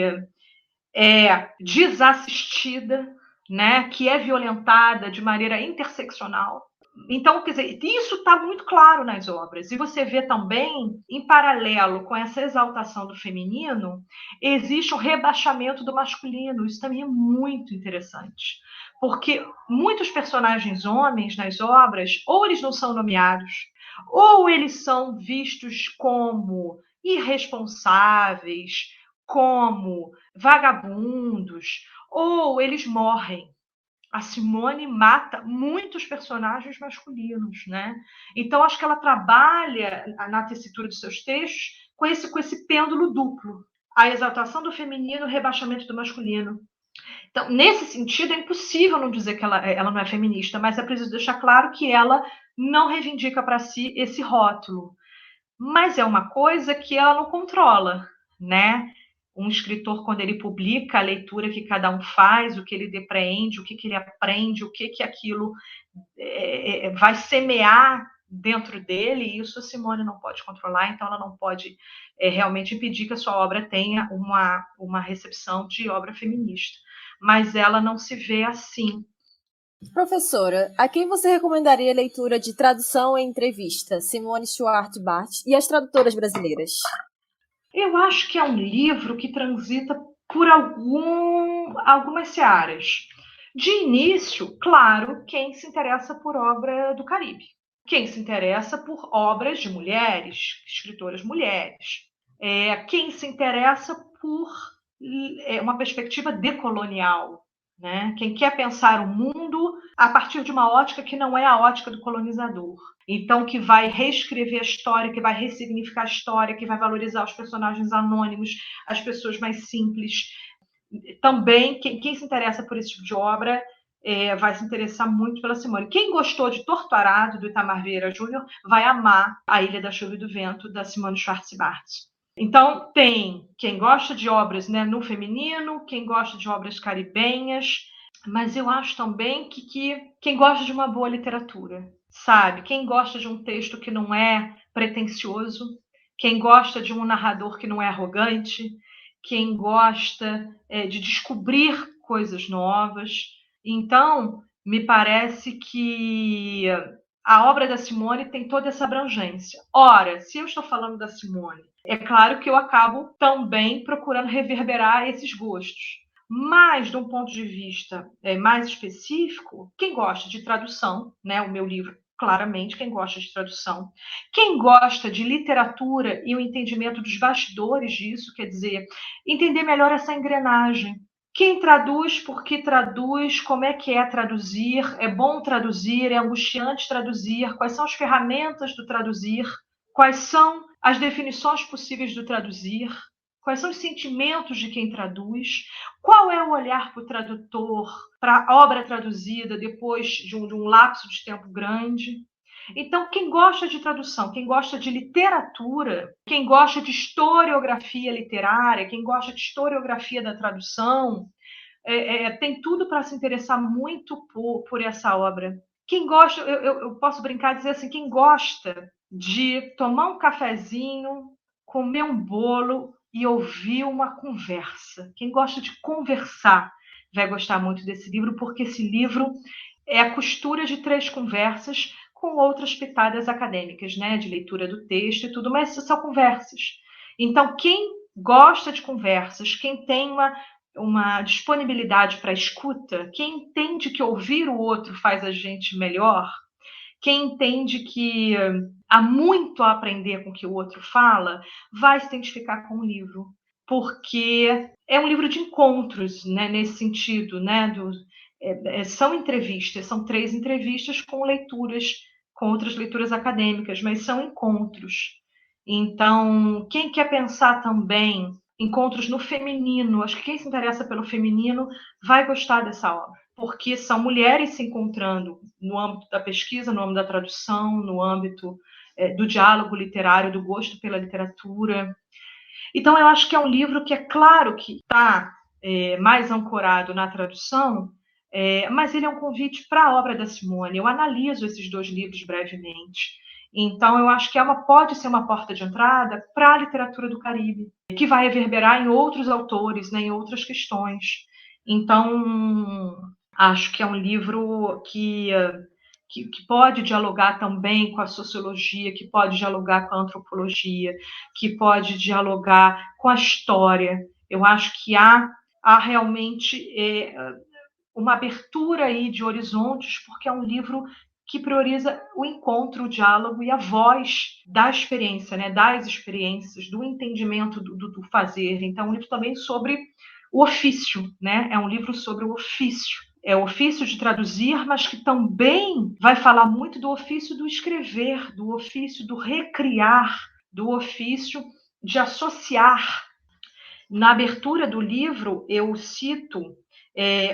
é desassistida, né, que é violentada de maneira interseccional. Então, quer dizer, isso está muito claro nas obras. E você vê também, em paralelo com essa exaltação do feminino, existe o rebaixamento do masculino. Isso também é muito interessante. Porque muitos personagens homens nas obras, ou eles não são nomeados, ou eles são vistos como irresponsáveis, como vagabundos, ou eles morrem. A Simone mata muitos personagens masculinos, né? Então, acho que ela trabalha na tessitura dos seus textos com esse pêndulo duplo. A exaltação do feminino, o rebaixamento do masculino. Então, nesse sentido, é impossível não dizer que ela não é feminista, mas é preciso deixar claro que ela não reivindica para si esse rótulo. Mas é uma coisa que ela não controla, né? Um escritor, quando ele publica a leitura que cada um faz, o que ele depreende, o que ele aprende, o que aquilo vai semear dentro dele, e isso a Simone não pode controlar, então ela não pode realmente impedir que a sua obra tenha uma recepção de obra feminista. Mas ela não se vê assim. Professora, a quem você recomendaria a leitura de Tradução e Entrevista, Simone Stuart Bart e as tradutoras brasileiras? Eu acho que é um livro que transita por algumas searas. De início, claro, quem se interessa por obra do Caribe. Quem se interessa por obras de mulheres, escritoras mulheres. Quem se interessa por uma perspectiva decolonial. Né? Quem quer pensar o mundo a partir de uma ótica que não é a ótica do colonizador. Então, que vai reescrever a história, que vai ressignificar a história, que vai valorizar os personagens anônimos, as pessoas mais simples. Também, quem se interessa por esse tipo de obra vai se interessar muito pela Simone. Quem gostou de Torto Arado, do Itamar Vieira Júnior, vai amar A Ilha da Chuva e do Vento, da Simone Schwarz-Bart. Então, tem quem gosta de obras, né, no feminino, quem gosta de obras caribenhas, mas eu acho também que quem gosta de uma boa literatura, sabe? Quem gosta de um texto que não é pretensioso, quem gosta de um narrador que não é arrogante, quem gosta de descobrir coisas novas. Então, me parece que a obra da Simone tem toda essa abrangência. Ora, se eu estou falando da Simone, é claro que eu acabo também procurando reverberar esses gostos. Mas, de um ponto de vista mais específico, quem gosta de tradução, né, o meu livro, claramente, quem gosta de tradução, quem gosta de literatura e o entendimento dos bastidores disso, quer dizer, entender melhor essa engrenagem. Quem traduz, por que traduz, como é que é traduzir, é bom traduzir, é angustiante traduzir, quais são as ferramentas do traduzir, quais são as definições possíveis do traduzir, quais são os sentimentos de quem traduz, qual é o olhar para o tradutor, para a obra traduzida depois de um lapso de tempo grande. Então, quem gosta de tradução, quem gosta de literatura, quem gosta de historiografia literária, quem gosta de historiografia da tradução, tem tudo para se interessar muito por essa obra. Quem gosta, eu posso brincar e dizer assim, quem gosta de tomar um cafezinho, comer um bolo e ouvir uma conversa. Quem gosta de conversar vai gostar muito desse livro, porque esse livro é a costura de 3 conversas com outras pitadas acadêmicas, né, de leitura do texto e tudo, mas são conversas. Então, quem gosta de conversas, quem tem uma disponibilidade para escuta, quem entende que ouvir o outro faz a gente melhor, quem entende que há muito a aprender com o que o outro fala, vai se identificar com o livro, porque é um livro de encontros, né, nesse sentido, né, são entrevistas, são 3 entrevistas com leituras, com outras leituras acadêmicas, mas são encontros. Então, quem quer pensar também encontros no feminino, acho que quem se interessa pelo feminino vai gostar dessa obra, porque são mulheres se encontrando no âmbito da pesquisa, no âmbito da tradução, no âmbito do diálogo literário, do gosto pela literatura. Então, eu acho que é um livro que é claro que está mais ancorado na tradução, mas ele é um convite para a obra da Simone. Eu analiso esses 2 livros brevemente. Então, eu acho que pode ser uma porta de entrada para a literatura do Caribe, que vai reverberar em outros autores, né, em outras questões. Então, acho que é um livro que pode dialogar também com a sociologia, que pode dialogar com a antropologia, que pode dialogar com a história. Eu acho que há realmente uma abertura aí de horizontes, porque é um livro que prioriza o encontro, o diálogo e a voz da experiência, né, das experiências, do entendimento do fazer. Então, é um livro também sobre o ofício, né? É um livro sobre o ofício. É o ofício de traduzir, mas que também vai falar muito do ofício do escrever, do ofício do recriar, do ofício de associar. Na abertura do livro, eu cito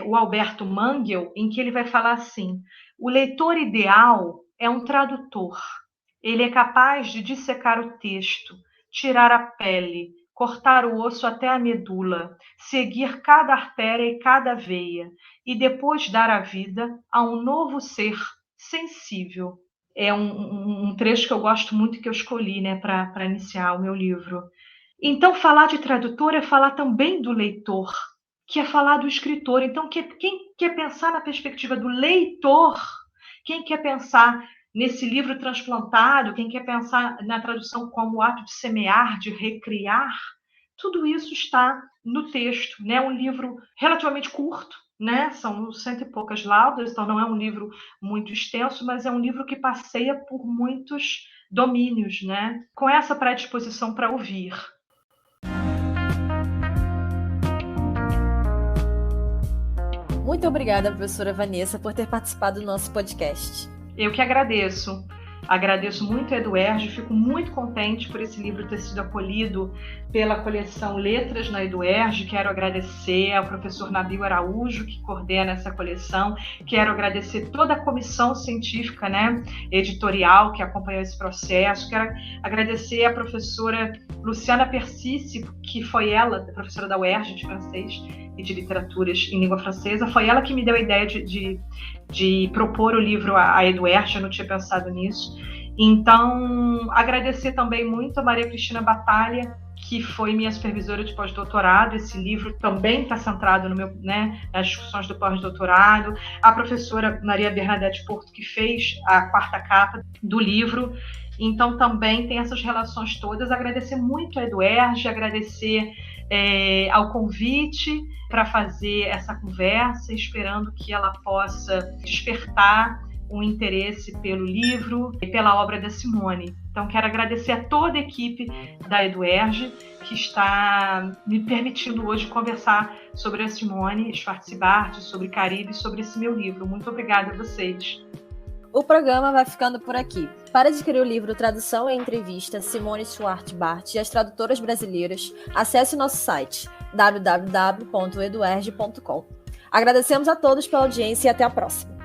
o Alberto Mangel, em que ele vai falar assim: o leitor ideal é um tradutor. Ele é capaz de dissecar o texto, tirar a pele, cortar o osso até a medula, seguir cada artéria e cada veia, e depois dar a vida a um novo ser sensível. É um trecho que eu gosto muito e que eu escolhi, né, para iniciar o meu livro. Então, falar de tradutor é falar também do leitor, que é falar do escritor. Então, quem quer pensar na perspectiva do leitor, quem quer pensar nesse livro transplantado, quem quer pensar na tradução como o ato de semear, de recriar, tudo isso está no texto, né? Um livro relativamente curto, né? São 100 e poucas laudas, então não é um livro muito extenso, mas é um livro que passeia por muitos domínios, né? Com essa predisposição para ouvir. Muito obrigada, professora Vanessa, por ter participado do nosso podcast. Eu que agradeço. Agradeço muito a Eduerge, fico muito contente por esse livro ter sido acolhido pela coleção Letras na Eduerge. Quero agradecer ao professor Nabil Araújo, que coordena essa coleção. Quero agradecer toda a comissão científica, né, editorial, que acompanhou esse processo. Quero agradecer a professora Luciana Persício, que foi ela, professora da UERJ de francês e de literaturas em língua francesa. Foi ela que me deu a ideia de propor o livro à Eduerge, eu não tinha pensado nisso. Então, agradecer também muito a Maria Cristina Batalha, que foi minha supervisora de pós-doutorado. Esse livro também está centrado no meu, né, nas discussões do pós-doutorado. A professora Maria Bernadette Porto, que fez a 4ª capa do livro. Então, também tem essas relações todas. Agradecer muito a Eduerge, agradecer ao convite para fazer essa conversa, esperando que ela possa despertar um interesse pelo livro e pela obra da Simone. Então, quero agradecer a toda a equipe da Eduerge que está me permitindo hoje conversar sobre a Simone Schwarz-Bart, sobre Caribe, sobre esse meu livro. Muito obrigada a vocês. O programa vai ficando por aqui. Para adquirir o livro Tradução e Entrevista, Simone Stuart Bart e as Tradutoras Brasileiras, acesse o nosso site www.eduerge.com. Agradecemos a todos pela audiência e até a próxima.